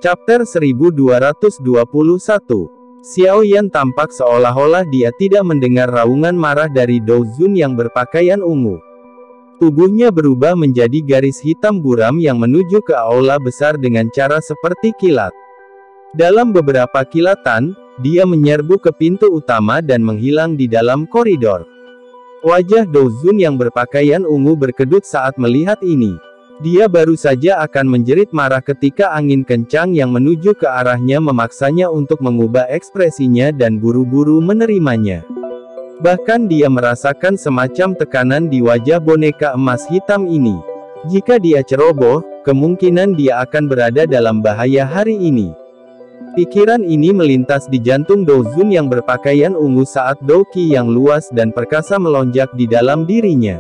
Chapter 1221. Xiao Yan tampak seolah-olah dia tidak mendengar raungan marah dari Dou Zun yang berpakaian ungu. Tubuhnya berubah menjadi garis hitam buram yang menuju ke aula besar dengan cara seperti kilat. Dalam beberapa kilatan, dia menyerbu ke pintu utama dan menghilang di dalam koridor. Wajah Dou Zun yang berpakaian ungu berkedut saat melihat ini. Dia baru saja akan menjerit marah ketika angin kencang yang menuju ke arahnya memaksanya untuk mengubah ekspresinya dan buru-buru menerimanya. Bahkan dia merasakan semacam tekanan di wajah boneka emas hitam ini. Jika dia ceroboh, kemungkinan dia akan berada dalam bahaya hari ini. Pikiran ini melintas di jantung Dou Zun yang berpakaian ungu saat Dou Qi yang luas dan perkasa melonjak di dalam dirinya.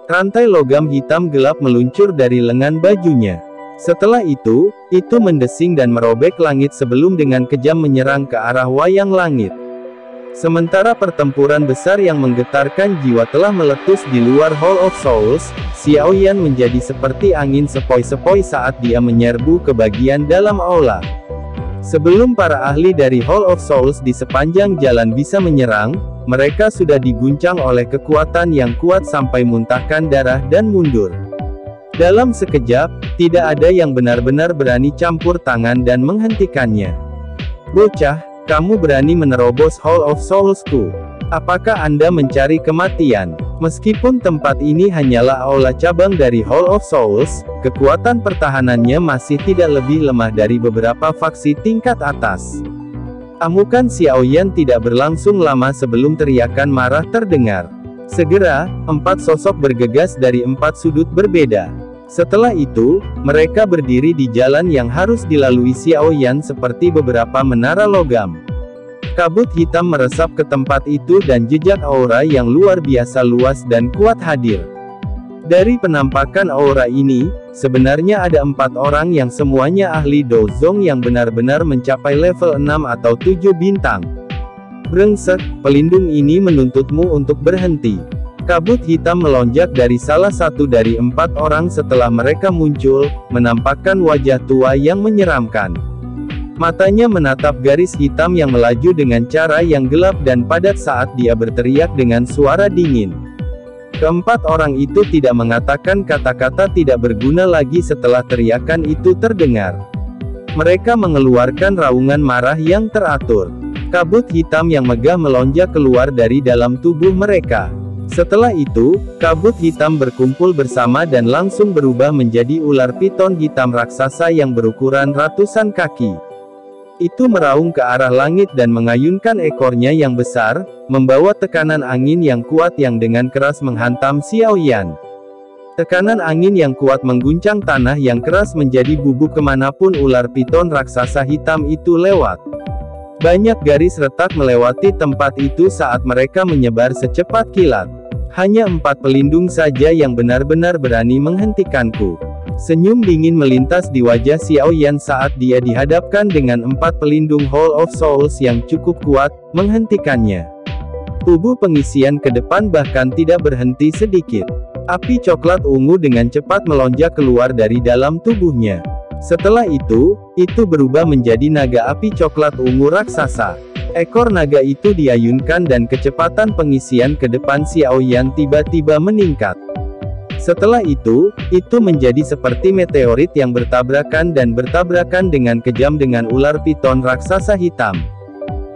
Rantai logam hitam gelap meluncur dari lengan bajunya. Setelah itu mendesing dan merobek langit sebelum dengan kejam menyerang ke arah wayang langit. Sementara pertempuran besar yang menggetarkan jiwa telah meletus di luar Hall of Souls, Xiao Yan menjadi seperti angin sepoi-sepoi saat dia menyerbu ke bagian dalam aula. Sebelum para ahli dari Hall of Souls di sepanjang jalan bisa menyerang, mereka sudah diguncang oleh kekuatan yang kuat sampai muntahkan darah dan mundur. Dalam sekejap, tidak ada yang benar-benar berani campur tangan dan menghentikannya. Bocah, kamu berani menerobos Hall of Souls-ku. Apakah Anda mencari kematian? Meskipun tempat ini hanyalah aula cabang dari Hall of Souls, kekuatan pertahanannya masih tidak lebih lemah dari beberapa faksi tingkat atas. Amukan Xiao Yan tidak berlangsung lama sebelum teriakan marah terdengar. Segera, 4 sosok bergegas dari 4 sudut berbeda. Setelah itu, mereka berdiri di jalan yang harus dilalui Xiao Yan seperti beberapa menara logam. Kabut hitam meresap ke tempat itu dan jejak aura yang luar biasa luas dan kuat hadir. Dari penampakan aura ini, sebenarnya ada 4 orang yang semuanya ahli Dozong yang benar-benar mencapai level 6 atau 7 bintang. Brengsek, pelindung ini menuntutmu untuk berhenti. Kabut hitam melonjak dari salah satu dari 4 orang setelah mereka muncul, menampakkan wajah tua yang menyeramkan. Matanya menatap garis hitam yang melaju dengan cara yang gelap dan padat saat dia berteriak dengan suara dingin. Keempat orang itu tidak mengatakan kata-kata tidak berguna lagi setelah teriakan itu terdengar. Mereka mengeluarkan raungan marah yang teratur. Kabut hitam yang megah melonjak keluar dari dalam tubuh mereka. Setelah itu, kabut hitam berkumpul bersama dan langsung berubah menjadi ular piton hitam raksasa yang berukuran ratusan kaki. Itu meraung ke arah langit dan mengayunkan ekornya yang besar, membawa tekanan angin yang kuat yang dengan keras menghantam Xiao Yan. Tekanan angin yang kuat mengguncang tanah yang keras menjadi bubuk kemanapun ular piton raksasa hitam itu lewat. Banyak garis retak melewati tempat itu saat mereka menyebar secepat kilat. Hanya 4 pelindung saja yang benar-benar berani menghentikanku. Senyum dingin melintas di wajah Xiao Yan saat dia dihadapkan dengan 4 pelindung Hall of Souls yang cukup kuat, menghentikannya. Tubuh pengisian ke depan bahkan tidak berhenti sedikit. Api coklat ungu dengan cepat melonjak keluar dari dalam tubuhnya. Setelah itu berubah menjadi naga api coklat ungu raksasa. Ekor naga itu diayunkan dan kecepatan pengisian ke depan Xiao Yan tiba-tiba meningkat. Setelah itu menjadi seperti meteorit yang bertabrakan dengan kejam dengan ular piton raksasa hitam.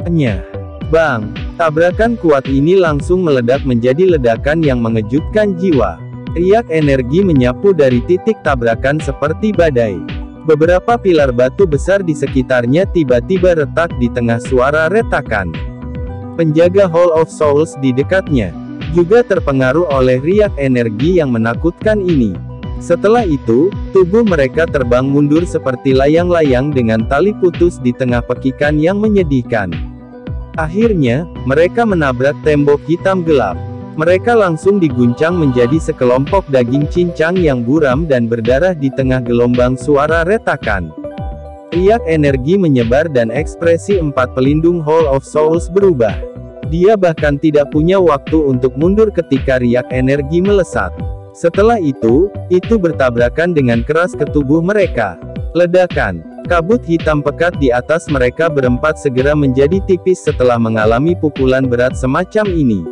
Nyah! Bang! Tabrakan kuat ini langsung meledak menjadi ledakan yang mengejutkan jiwa. Riak energi menyapu dari titik tabrakan seperti badai. Beberapa pilar batu besar di sekitarnya tiba-tiba retak di tengah suara retakan. Penjaga Hall of Souls di dekatnya juga terpengaruh oleh riak energi yang menakutkan ini. Setelah itu, tubuh mereka terbang mundur seperti layang-layang dengan tali putus di tengah pekikan yang menyedihkan. Akhirnya, mereka menabrak tembok hitam gelap. Mereka langsung diguncang menjadi sekelompok daging cincang yang buram dan berdarah di tengah gelombang suara retakan. Riak energi menyebar dan ekspresi 4 pelindung Hall of Souls berubah. Dia bahkan tidak punya waktu untuk mundur ketika riak energi melesat. Setelah itu bertabrakan dengan keras ke tubuh mereka. Ledakan. Kabut hitam pekat di atas mereka berempat segera menjadi tipis setelah mengalami pukulan berat semacam ini.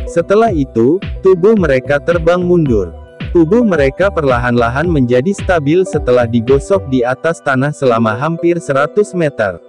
Setelah itu, tubuh mereka terbang mundur. Tubuh mereka perlahan-lahan menjadi stabil setelah digosok di atas tanah selama hampir 100 meter.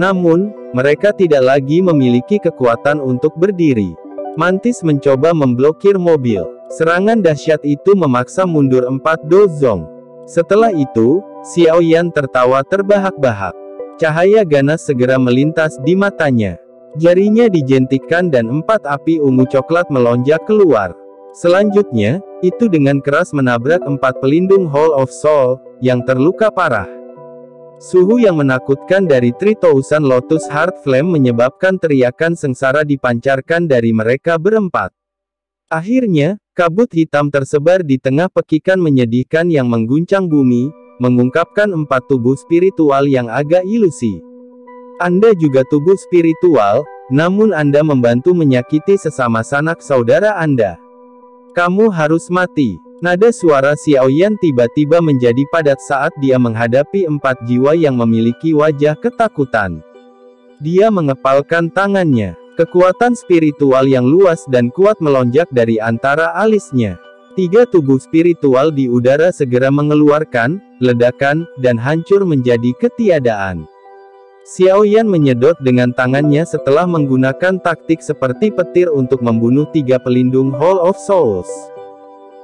Namun, mereka tidak lagi memiliki kekuatan untuk berdiri. Mantis mencoba memblokir mobil. Serangan dahsyat itu memaksa mundur 4 Dozong. Setelah itu, Xiao Yan tertawa terbahak-bahak. Cahaya ganas segera melintas di matanya. Jarinya dijentikkan dan 4 api ungu coklat melonjak keluar. Selanjutnya, itu dengan keras menabrak 4 pelindung Hall of Soul, yang terluka parah. Suhu yang menakutkan dari 3000 Lotus Heart Flame menyebabkan teriakan sengsara dipancarkan dari mereka berempat. Akhirnya, kabut hitam tersebar di tengah pekikan menyedihkan yang mengguncang bumi, mengungkapkan 4 tubuh spiritual yang agak ilusi. Anda juga tubuh spiritual, namun Anda membantu menyakiti sesama sanak saudara Anda. Kamu harus mati. Nada suara Xiao Yan tiba-tiba menjadi padat saat dia menghadapi 4 jiwa yang memiliki wajah ketakutan. Dia mengepalkan tangannya. Kekuatan spiritual yang luas dan kuat melonjak dari antara alisnya. 3 tubuh spiritual di udara segera mengeluarkan ledakan dan hancur menjadi ketiadaan. Xiao Yan menyedot dengan tangannya setelah menggunakan taktik seperti petir untuk membunuh 3 pelindung Hall of Souls.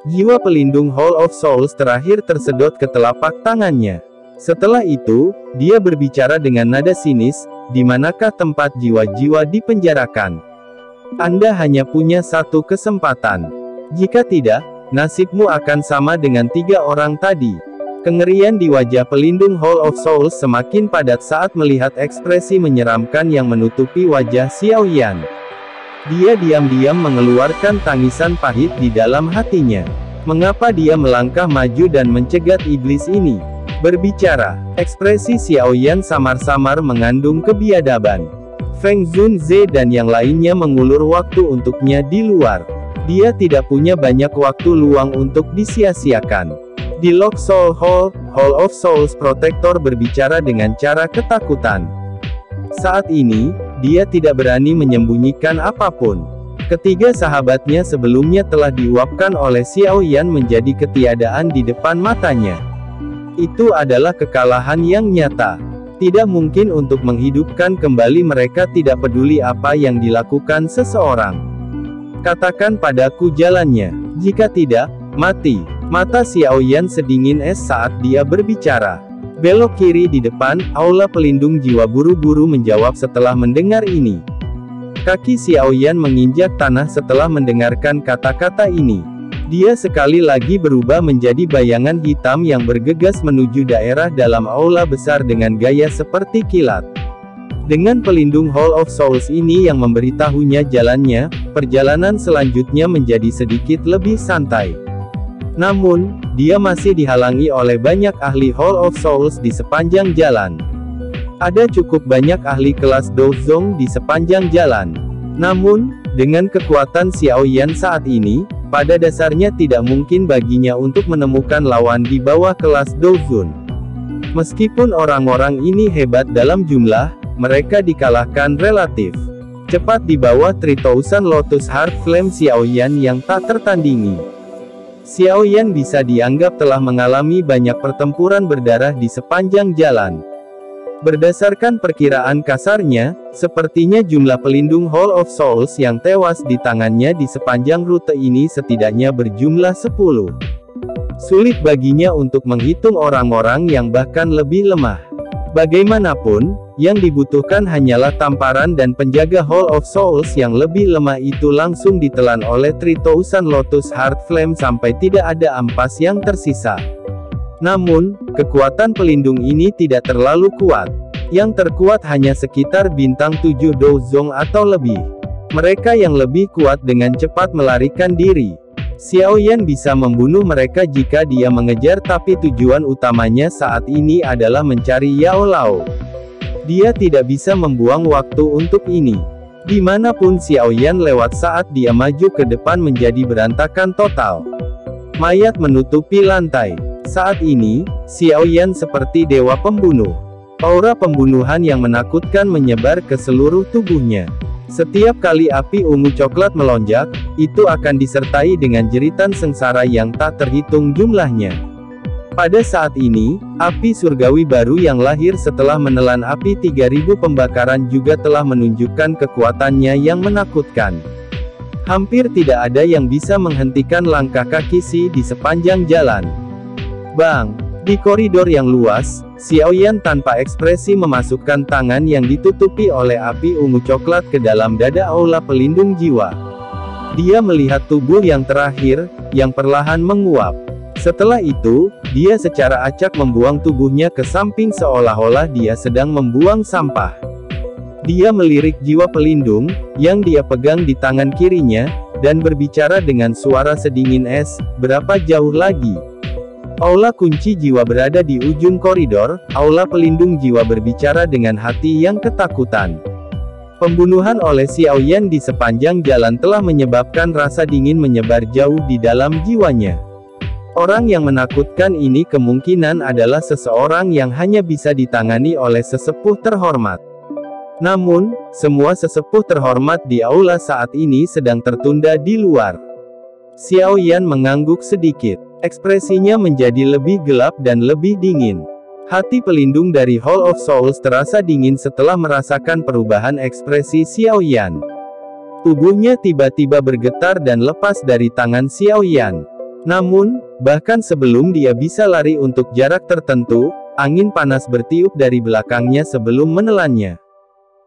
Jiwa pelindung Hall of Souls terakhir tersedot ke telapak tangannya. Setelah itu, dia berbicara dengan nada sinis, di manakah tempat jiwa-jiwa dipenjarakan? Anda hanya punya 1 kesempatan. Jika tidak, nasibmu akan sama dengan 3 orang tadi. Kengerian di wajah pelindung Hall of Souls semakin padat saat melihat ekspresi menyeramkan yang menutupi wajah Xiao Yan. Dia diam-diam mengeluarkan tangisan pahit di dalam hatinya. Mengapa dia melangkah maju dan mencegat iblis ini? Berbicara, ekspresi Xiao Yan samar-samar mengandung kebiadaban. Feng Zunze dan yang lainnya mengulur waktu untuknya di luar. Dia tidak punya banyak waktu luang untuk disia-siakan. Di Lock Soul Hall, Hall of Souls Protector berbicara dengan cara ketakutan. Saat ini, dia tidak berani menyembunyikan apapun. Ketiga sahabatnya sebelumnya telah diuapkan oleh Xiao Yan menjadi ketiadaan di depan matanya. Itu adalah kekalahan yang nyata. Tidak mungkin untuk menghidupkan kembali mereka, tidak peduli apa yang dilakukan seseorang. Katakan padaku jalannya. Jika tidak, mati. Mata Xiao Yan sedingin es saat dia berbicara. Belok kiri di depan, aula pelindung jiwa buru-buru menjawab setelah mendengar ini. Kaki Xiao Yan menginjak tanah setelah mendengarkan kata-kata ini. Dia sekali lagi berubah menjadi bayangan hitam yang bergegas menuju daerah dalam aula besar dengan gaya seperti kilat. Dengan pelindung Hall of Souls ini yang memberitahunya jalannya, perjalanan selanjutnya menjadi sedikit lebih santai. Namun, dia masih dihalangi oleh banyak ahli Hall of Souls di sepanjang jalan. Ada cukup banyak ahli kelas Dozong di sepanjang jalan. Namun, dengan kekuatan Xiao Yan saat ini, pada dasarnya tidak mungkin baginya untuk menemukan lawan di bawah kelas Dozun. Meskipun orang-orang ini hebat dalam jumlah, mereka dikalahkan relatif cepat di bawah 3000 Lotus Heart Flame Xiao Yan yang tak tertandingi. Xiao Yan bisa dianggap telah mengalami banyak pertempuran berdarah di sepanjang jalan. Berdasarkan perkiraan kasarnya, sepertinya jumlah pelindung Hall of Souls yang tewas di tangannya di sepanjang rute ini setidaknya berjumlah 10. Sulit baginya untuk menghitung orang-orang yang bahkan lebih lemah. Bagaimanapun, yang dibutuhkan hanyalah tamparan dan penjaga Hall of Souls yang lebih lemah itu langsung ditelan oleh 3000 Lotus Heart Flame sampai tidak ada ampas yang tersisa. Namun, kekuatan pelindung ini tidak terlalu kuat. Yang terkuat hanya sekitar bintang 7 Dozong atau lebih. Mereka yang lebih kuat dengan cepat melarikan diri. Xiao Yan bisa membunuh mereka jika dia mengejar, tapi tujuan utamanya saat ini adalah mencari Yao Lao. Dia tidak bisa membuang waktu untuk ini. Dimanapun Xiao Yan lewat saat dia maju ke depan menjadi berantakan total. Mayat menutupi lantai. Saat ini, Xiaoyan seperti dewa pembunuh. Aura pembunuhan yang menakutkan menyebar ke seluruh tubuhnya. Setiap kali api ungu coklat melonjak, itu akan disertai dengan jeritan sengsara yang tak terhitung jumlahnya. Pada saat ini, api surgawi baru yang lahir setelah menelan api 3000 pembakaran juga telah menunjukkan kekuatannya yang menakutkan. Hampir tidak ada yang bisa menghentikan langkah kaki Si di sepanjang jalan. Bang! Di koridor yang luas, Xiaoyan tanpa ekspresi memasukkan tangan yang ditutupi oleh api ungu coklat ke dalam dada aula pelindung jiwa. Dia melihat tubuh yang terakhir, yang perlahan menguap. Setelah itu, dia secara acak membuang tubuhnya ke samping seolah-olah dia sedang membuang sampah. Dia melirik jiwa pelindung, yang dia pegang di tangan kirinya, dan berbicara dengan suara sedingin es, berapa jauh lagi? Aula kunci jiwa berada di ujung koridor, aula pelindung jiwa berbicara dengan hati yang ketakutan. Pembunuhan oleh Xiaoyan di sepanjang jalan telah menyebabkan rasa dingin menyebar jauh di dalam jiwanya. Orang yang menakutkan ini kemungkinan adalah seseorang yang hanya bisa ditangani oleh sesepuh terhormat. Namun, semua sesepuh terhormat di aula saat ini sedang tertunda di luar. Xiaoyan mengangguk sedikit. Ekspresinya menjadi lebih gelap dan lebih dingin. Hati pelindung dari Hall of Souls terasa dingin setelah merasakan perubahan ekspresi Xiaoyan. Tubuhnya tiba-tiba bergetar dan lepas dari tangan Xiaoyan. Namun, bahkan sebelum dia bisa lari untuk jarak tertentu, angin panas bertiup dari belakangnya sebelum menelannya.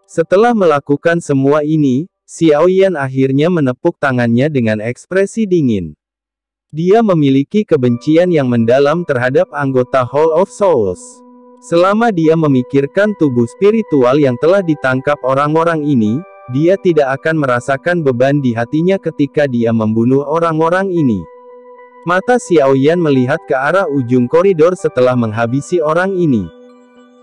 Setelah melakukan semua ini, Xiaoyan akhirnya menepuk tangannya dengan ekspresi dingin. Dia memiliki kebencian yang mendalam terhadap anggota Hall of Souls. Selama dia memikirkan tubuh spiritual yang telah ditangkap orang-orang ini, dia tidak akan merasakan beban di hatinya ketika dia membunuh orang-orang ini. Mata Xiaoyan melihat ke arah ujung koridor setelah menghabisi orang ini.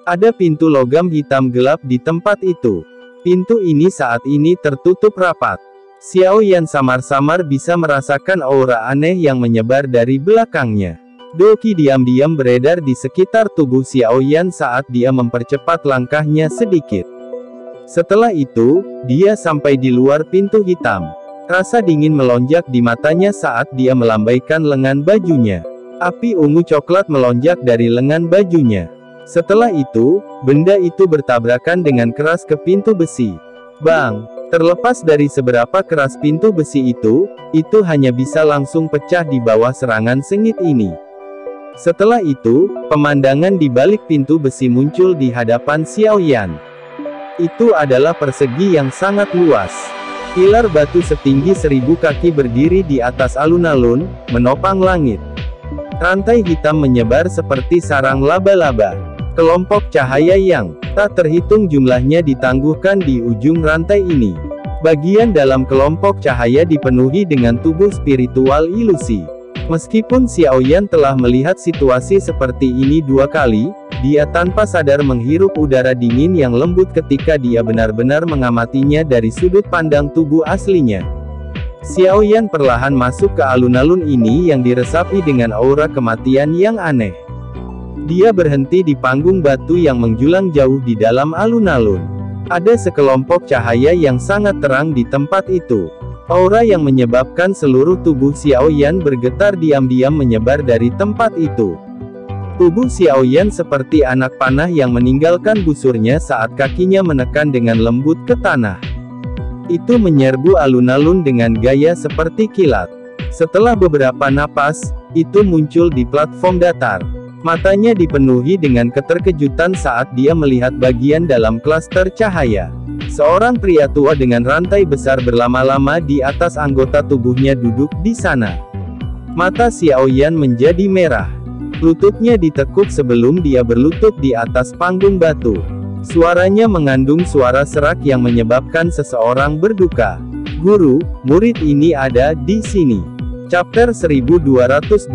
Ada pintu logam hitam gelap di tempat itu. Pintu ini saat ini tertutup rapat. Xiaoyan samar-samar bisa merasakan aura aneh yang menyebar dari belakangnya. Doki diam-diam beredar di sekitar tubuh Xiaoyan saat dia mempercepat langkahnya sedikit. Setelah itu, dia sampai di luar pintu hitam. Rasa dingin melonjak di matanya saat dia melambaikan lengan bajunya. Api ungu coklat melonjak dari lengan bajunya. Setelah itu, benda itu bertabrakan dengan keras ke pintu besi. Bang! Terlepas dari seberapa keras pintu besi itu hanya bisa langsung pecah di bawah serangan sengit ini. Setelah itu, pemandangan di balik pintu besi muncul di hadapan Xiaoyan. Itu adalah persegi yang sangat luas. Pilar batu setinggi 1000 kaki berdiri di atas alun-alun, menopang langit. Rantai hitam menyebar seperti sarang laba-laba. Kelompok cahaya yang tak terhitung jumlahnya ditangguhkan di ujung rantai ini. Bagian dalam kelompok cahaya dipenuhi dengan tubuh spiritual ilusi. Meskipun Xiaoyan telah melihat situasi seperti ini 2 kali, dia tanpa sadar menghirup udara dingin yang lembut ketika dia benar-benar mengamatinya dari sudut pandang tubuh aslinya. Xiaoyan perlahan masuk ke alun-alun ini yang diresapi dengan aura kematian yang aneh. Dia berhenti di panggung batu yang menjulang jauh di dalam alun-alun. Ada sekelompok cahaya yang sangat terang di tempat itu. Aura yang menyebabkan seluruh tubuh Xiaoyan bergetar diam-diam menyebar dari tempat itu. Tubuh Xiaoyan seperti anak panah yang meninggalkan busurnya saat kakinya menekan dengan lembut ke tanah. Itu menyerbu alun-alun dengan gaya seperti kilat. Setelah beberapa napas, itu muncul di platform datar. Matanya dipenuhi dengan keterkejutan saat dia melihat bagian dalam klaster cahaya. Seorang pria tua dengan rantai besar berlama-lama di atas anggota tubuhnya duduk di sana. Mata Xiaoyan menjadi merah. Lututnya ditekuk sebelum dia berlutut di atas panggung batu. Suaranya mengandung suara serak yang menyebabkan seseorang berduka. Guru, murid ini ada di sini. Chapter 1222.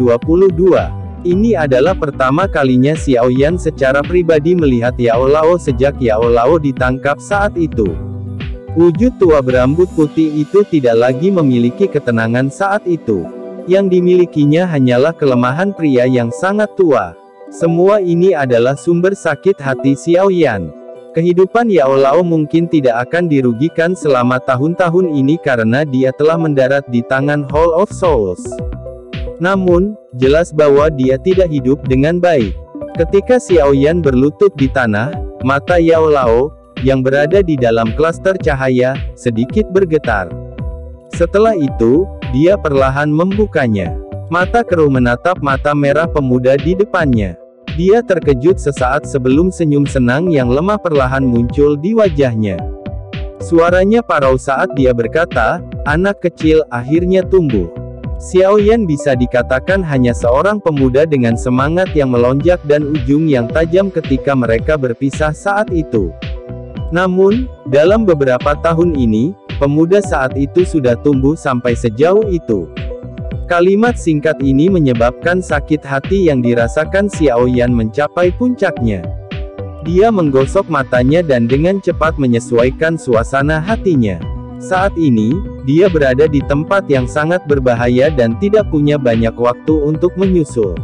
Ini adalah pertama kalinya Xiaoyan secara pribadi melihat Yao Lao sejak Yao Lao ditangkap saat itu. Wujud tua berambut putih itu tidak lagi memiliki ketenangan saat itu. Yang dimilikinya hanyalah kelemahan pria yang sangat tua. Semua ini adalah sumber sakit hati Xiaoyan. Kehidupan Yao Lao mungkin tidak akan dirugikan selama tahun-tahun ini karena dia telah mendarat di tangan Hall of Souls. Namun, jelas bahwa dia tidak hidup dengan baik. Ketika Xiaoyan berlutut di tanah, mata Yao Lao, yang berada di dalam klaster cahaya, sedikit bergetar. Setelah itu, dia perlahan membukanya. Mata keruh menatap mata merah pemuda di depannya. Dia terkejut sesaat sebelum senyum senang yang lemah perlahan muncul di wajahnya. Suaranya parau saat dia berkata, "Anak kecil akhirnya tumbuh." Xiaoyan bisa dikatakan hanya seorang pemuda dengan semangat yang melonjak dan ujung yang tajam ketika mereka berpisah saat itu. Namun, dalam beberapa tahun ini, pemuda saat itu sudah tumbuh sampai sejauh itu. Kalimat singkat ini menyebabkan sakit hati yang dirasakan Xiaoyan mencapai puncaknya. Dia menggosok matanya dan dengan cepat menyesuaikan suasana hatinya. Saat ini, dia berada di tempat yang sangat berbahaya dan tidak punya banyak waktu untuk menyusul.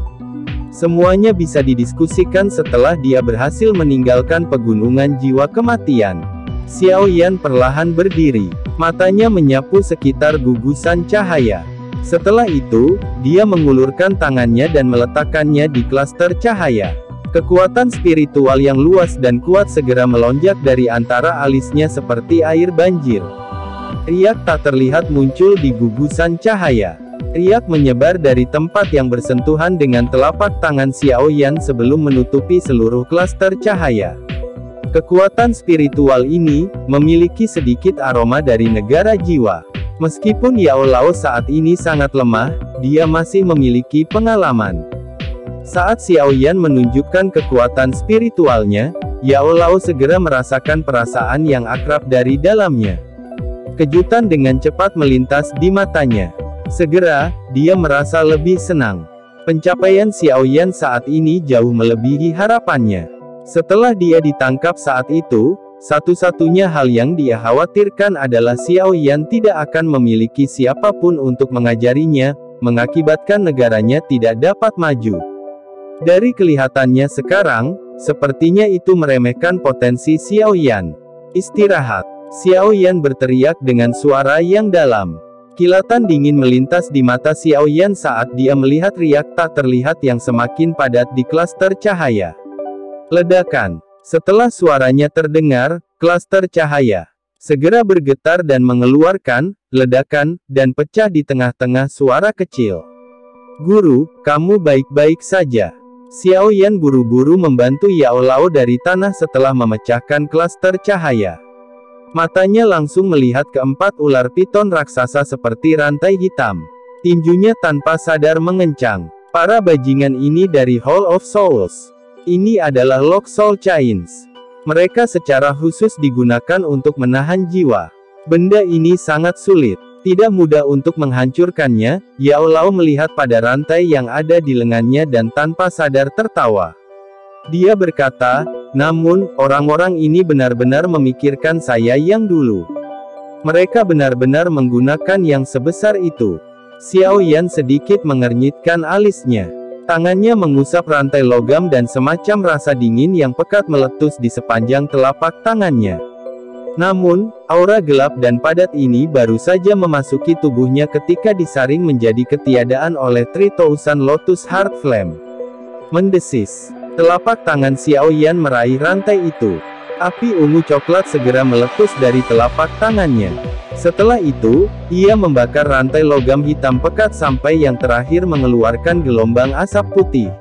Semuanya bisa didiskusikan setelah dia berhasil meninggalkan pegunungan jiwa kematian. Xiaoyan perlahan berdiri. Matanya menyapu sekitar gugusan cahaya. Setelah itu, dia mengulurkan tangannya dan meletakkannya di klaster cahaya. Kekuatan spiritual yang luas dan kuat segera melonjak dari antara alisnya seperti air banjir. Riak tak terlihat muncul di gugusan cahaya. Riak menyebar dari tempat yang bersentuhan dengan telapak tangan Xiaoyan sebelum menutupi seluruh klaster cahaya. Kekuatan spiritual ini memiliki sedikit aroma dari negara jiwa. Meskipun Yao Lao saat ini sangat lemah, dia masih memiliki pengalaman. Saat Xiaoyan menunjukkan kekuatan spiritualnya, Yao Lao segera merasakan perasaan yang akrab dari dalamnya. Kejutan dengan cepat melintas di matanya. Segera, dia merasa lebih senang. Pencapaian Xiaoyan saat ini jauh melebihi harapannya. Setelah dia ditangkap saat itu, satu-satunya hal yang dia khawatirkan adalah Xiaoyan tidak akan memiliki siapapun untuk mengajarinya, mengakibatkan negaranya tidak dapat maju. Dari kelihatannya sekarang, sepertinya itu meremehkan potensi Xiaoyan. Istirahat. Xiaoyan berteriak dengan suara yang dalam. Kilatan dingin melintas di mata Xiaoyan saat dia melihat riak tak terlihat yang semakin padat di klaster cahaya. Ledakan. Setelah suaranya terdengar, klaster cahaya segera bergetar dan mengeluarkan ledakan, dan pecah di tengah-tengah suara kecil. "Guru, kamu baik-baik saja?" Xiaoyan buru-buru membantu Yao Lao dari tanah setelah memecahkan klaster cahaya. Matanya langsung melihat keempat ular piton raksasa seperti rantai hitam. Tinjunya tanpa sadar mengencang. Para bajingan ini dari Hall of Souls. Ini adalah Lock Soul Chains. Mereka secara khusus digunakan untuk menahan jiwa. Benda ini sangat sulit. Tidak mudah untuk menghancurkannya. Yao Lao melihat pada rantai yang ada di lengannya dan tanpa sadar tertawa. Dia berkata, "Namun, orang-orang ini benar-benar memikirkan saya yang dulu. Mereka benar-benar menggunakan yang sebesar itu." Xiaoyan sedikit mengernyitkan alisnya. Tangannya mengusap rantai logam dan semacam rasa dingin yang pekat meletus di sepanjang telapak tangannya. Namun, aura gelap dan padat ini baru saja memasuki tubuhnya ketika disaring menjadi ketiadaan oleh 3000 Lotus Heart Flame. Mendesis. Telapak tangan Xiaoyan meraih rantai itu. Api ungu coklat segera meletus dari telapak tangannya. Setelah itu, ia membakar rantai logam hitam pekat sampai yang terakhir mengeluarkan gelombang asap putih.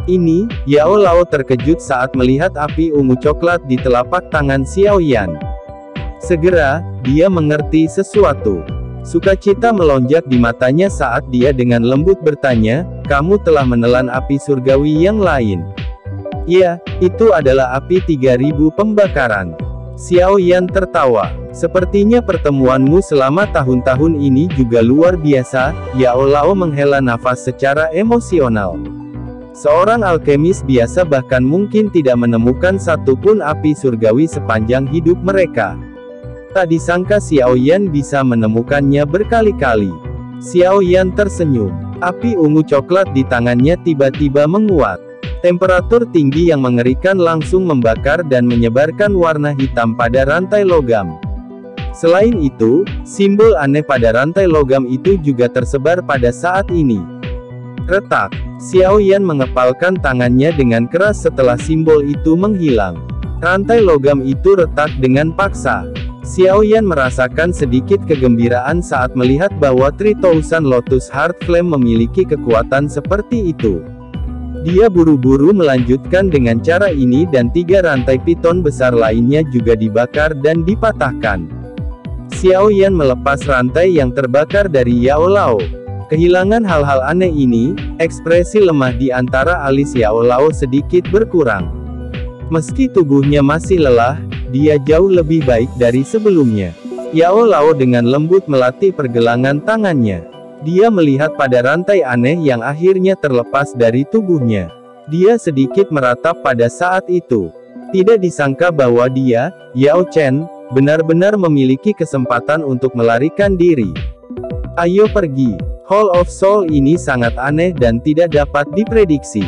Ini, Yao Lao terkejut saat melihat api ungu coklat di telapak tangan Xiaoyan. Segera, dia mengerti sesuatu. Sukacita melonjak di matanya saat dia dengan lembut bertanya, "Kamu telah menelan api surgawi yang lain?" "Ya, itu adalah api 3000 pembakaran." Xiaoyan tertawa. "Sepertinya pertemuanmu selama tahun-tahun ini juga luar biasa." Yao Lao menghela nafas secara emosional. Seorang alkemis biasa bahkan mungkin tidak menemukan satupun api surgawi sepanjang hidup mereka. Tak disangka Xiaoyan bisa menemukannya berkali-kali. Xiao Yan tersenyum. Api ungu coklat di tangannya tiba-tiba menguat. Temperatur tinggi yang mengerikan langsung membakar dan menyebarkan warna hitam pada rantai logam. Selain itu, simbol aneh pada rantai logam itu juga tersebar pada saat ini. Retak. Xiao Yan mengepalkan tangannya dengan keras setelah simbol itu menghilang. Rantai logam itu retak dengan paksa. Xiao Yan merasakan sedikit kegembiraan saat melihat bahwa 3000 Lotus Heart Flame memiliki kekuatan seperti itu. Dia buru-buru melanjutkan dengan cara ini dan 3 rantai piton besar lainnya juga dibakar dan dipatahkan. Xiao Yan melepas rantai yang terbakar dari Yao Lao. Kehilangan hal-hal aneh ini, ekspresi lemah di antara alis Yao Lao sedikit berkurang. Meski tubuhnya masih lelah, dia jauh lebih baik dari sebelumnya. Yao Lao dengan lembut melatih pergelangan tangannya. Dia melihat pada rantai aneh yang akhirnya terlepas dari tubuhnya. Dia sedikit meratap pada saat itu. Tidak disangka bahwa dia, Yao Chen, benar-benar memiliki kesempatan untuk melarikan diri. Ayo pergi. Hall of Soul ini sangat aneh dan tidak dapat diprediksi.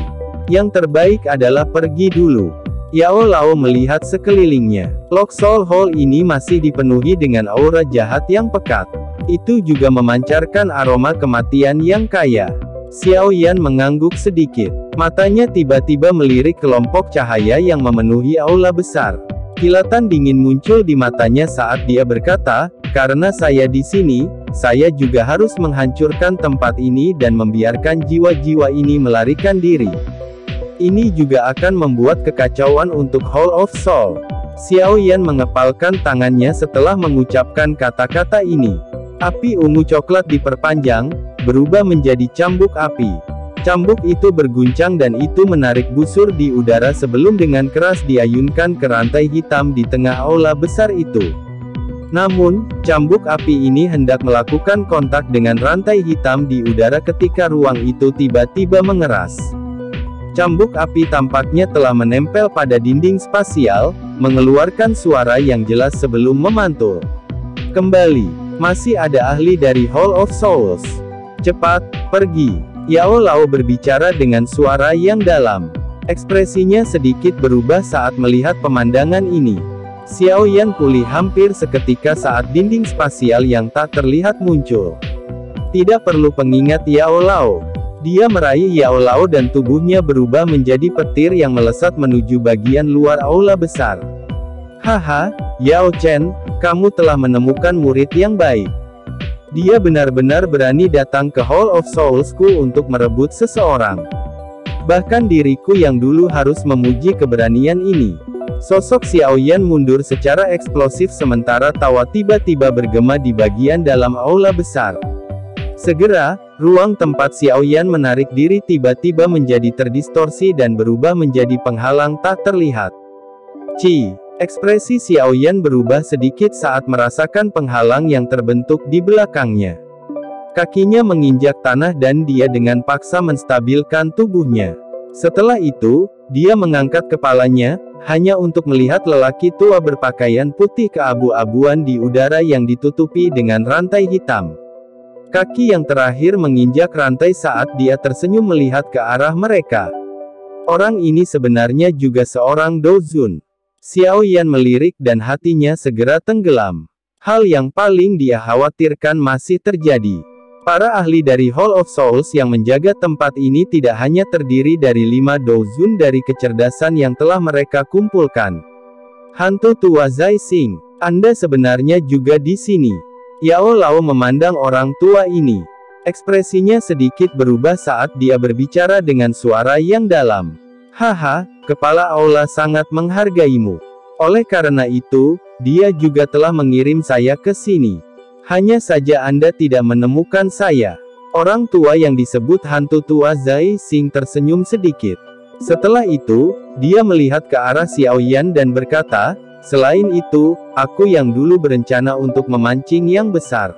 Yang terbaik adalah pergi dulu. Yao Lao melihat sekelilingnya. Luxor Hall ini masih dipenuhi dengan aura jahat yang pekat. Itu juga memancarkan aroma kematian yang kaya. Xiao Yan mengangguk sedikit. Matanya tiba-tiba melirik kelompok cahaya yang memenuhi aula besar. Kilatan dingin muncul di matanya saat dia berkata, "Karena saya di sini, saya juga harus menghancurkan tempat ini dan membiarkan jiwa-jiwa ini melarikan diri. Ini juga akan membuat kekacauan untuk Hall of Soul." Xiao Yan mengepalkan tangannya setelah mengucapkan kata-kata ini. Api ungu coklat diperpanjang, berubah menjadi cambuk api. Cambuk itu berguncang dan itu menarik busur di udara sebelum dengan keras diayunkan ke rantai hitam di tengah aula besar itu. Namun, cambuk api ini hendak melakukan kontak dengan rantai hitam di udara ketika ruang itu tiba-tiba mengeras. Cambuk api tampaknya telah menempel pada dinding spasial, mengeluarkan suara yang jelas sebelum memantul. Kembali. Masih ada ahli dari Hall of Souls. Cepat, pergi. Yao Lao berbicara dengan suara yang dalam. Ekspresinya sedikit berubah saat melihat pemandangan ini. Xiao Yan pulih hampir seketika saat dinding spasial yang tak terlihat muncul. Tidak perlu pengingat Yao Lao. Dia meraih Yao Lao dan tubuhnya berubah menjadi petir yang melesat menuju bagian luar aula besar. Haha, Yao Chen, kamu telah menemukan murid yang baik. Dia benar-benar berani datang ke Hall of Soulsku untuk merebut seseorang. Bahkan diriku yang dulu harus memuji keberanian ini. Sosok Xiao Yan mundur secara eksplosif sementara tawa tiba-tiba bergema di bagian dalam aula besar. Segera, ruang tempat Xiao Yan menarik diri tiba-tiba menjadi terdistorsi dan berubah menjadi penghalang tak terlihat. Ekspresi Xiao Yan berubah sedikit saat merasakan penghalang yang terbentuk di belakangnya. Kakinya menginjak tanah dan dia dengan paksa menstabilkan tubuhnya. Setelah itu, dia mengangkat kepalanya, hanya untuk melihat lelaki tua berpakaian putih keabu-abuan di udara yang ditutupi dengan rantai hitam. Kaki yang terakhir menginjak rantai saat dia tersenyum melihat ke arah mereka. Orang ini sebenarnya juga seorang Dozun. Xiao Yan melirik dan hatinya segera tenggelam. Hal yang paling dia khawatirkan masih terjadi. Para ahli dari Hall of Souls yang menjaga tempat ini tidak hanya terdiri dari 5 Dozun dari kecerdasan yang telah mereka kumpulkan. Hantu tua Zai Xing, Anda sebenarnya juga di sini. Yao Lao memandang orang tua ini. Ekspresinya sedikit berubah saat dia berbicara dengan suara yang dalam. Haha, kepala aula sangat menghargaimu. Oleh karena itu, dia juga telah mengirim saya ke sini. Hanya saja Anda tidak menemukan saya. Orang tua yang disebut hantu tua Zai Xing tersenyum sedikit. Setelah itu, dia melihat ke arah Xiao Yan dan berkata, "Selain itu, aku yang dulu berencana untuk memancing yang besar.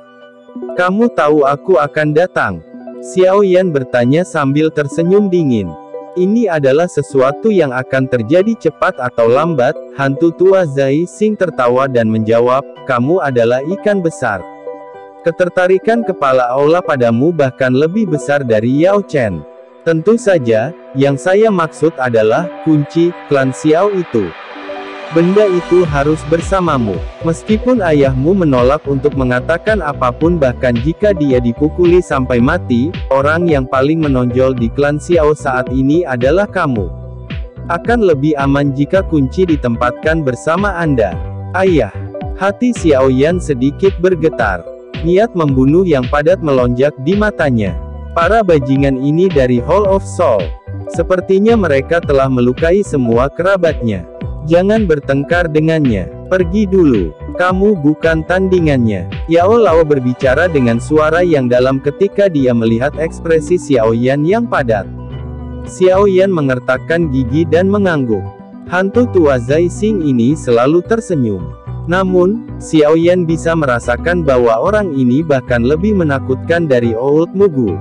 Kamu tahu aku akan datang?" Xiao Yan bertanya sambil tersenyum dingin. Ini adalah sesuatu yang akan terjadi cepat atau lambat. Hantu tua Zai Xing tertawa dan menjawab, "Kamu adalah ikan besar. Ketertarikan kepala Aula padamu bahkan lebih besar dari Yao Chen. Tentu saja, yang saya maksud adalah, kunci, klan Xiao itu. Benda itu harus bersamamu. Meskipun ayahmu menolak untuk mengatakan apapun bahkan jika dia dipukuli sampai mati, orang yang paling menonjol di klan Xiao saat ini adalah kamu. Akan lebih aman jika kunci ditempatkan bersama Anda. Ayah. Hati Xiao Yan sedikit bergetar. Niat membunuh yang padat melonjak di matanya. Para bajingan ini dari Hall of Soul. Sepertinya mereka telah melukai semua kerabatnya. Jangan bertengkar dengannya. Pergi dulu. Kamu bukan tandingannya. Yao Lao berbicara dengan suara yang dalam ketika dia melihat ekspresi Xiao Yan yang padat. Xiao Yan mengertakkan gigi dan mengangguk. Hantu tua Zai Xing ini selalu tersenyum. Namun, Xiao Yan bisa merasakan bahwa orang ini bahkan lebih menakutkan dari Old Mugu.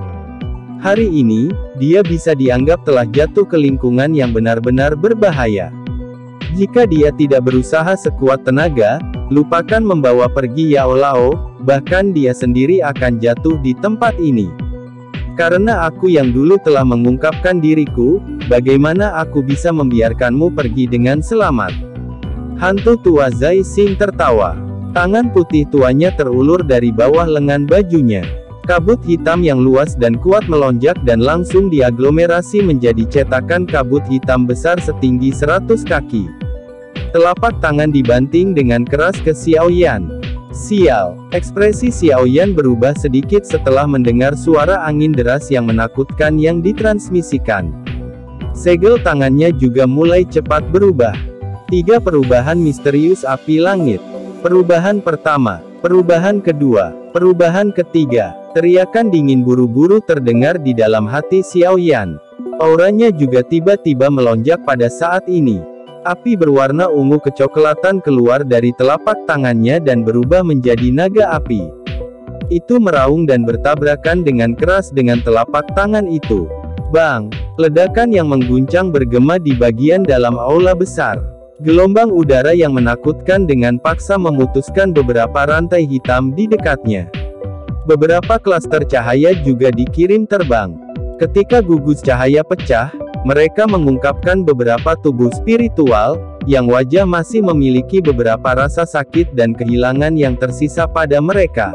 Hari ini, dia bisa dianggap telah jatuh ke lingkungan yang benar-benar berbahaya. Jika dia tidak berusaha sekuat tenaga, lupakan membawa pergi Yao Lao, bahkan dia sendiri akan jatuh di tempat ini. Karena aku yang dulu telah mengungkapkan diriku, bagaimana aku bisa membiarkanmu pergi dengan selamat? Hantu tua Zai Xing tertawa. Tangan putih tuanya terulur dari bawah lengan bajunya. Kabut hitam yang luas dan kuat melonjak dan langsung diaglomerasi menjadi cetakan kabut hitam besar setinggi 100 kaki. Telapak tangan dibanting dengan keras ke Xiao Yan. Sial. Ekspresi Xiao Yan berubah sedikit setelah mendengar suara angin deras yang menakutkan yang ditransmisikan. Segel tangannya juga mulai cepat berubah. 3 perubahan misterius api langit. Perubahan pertama, perubahan kedua, perubahan ketiga. Teriakan dingin buru-buru terdengar di dalam hati Xiao Yan. Auranya juga tiba-tiba melonjak pada saat ini. Api berwarna ungu kecoklatan keluar dari telapak tangannya dan berubah menjadi naga api. Itu meraung dan bertabrakan dengan keras dengan telapak tangan itu. Bang! Ledakan yang mengguncang bergema di bagian dalam aula besar. Gelombang udara yang menakutkan dengan paksa memutuskan beberapa rantai hitam di dekatnya. Beberapa klaster cahaya juga dikirim terbang. Ketika gugus cahaya pecah, mereka mengungkapkan beberapa tubuh spiritual, yang wajah masih memiliki beberapa rasa sakit dan kehilangan yang tersisa pada mereka.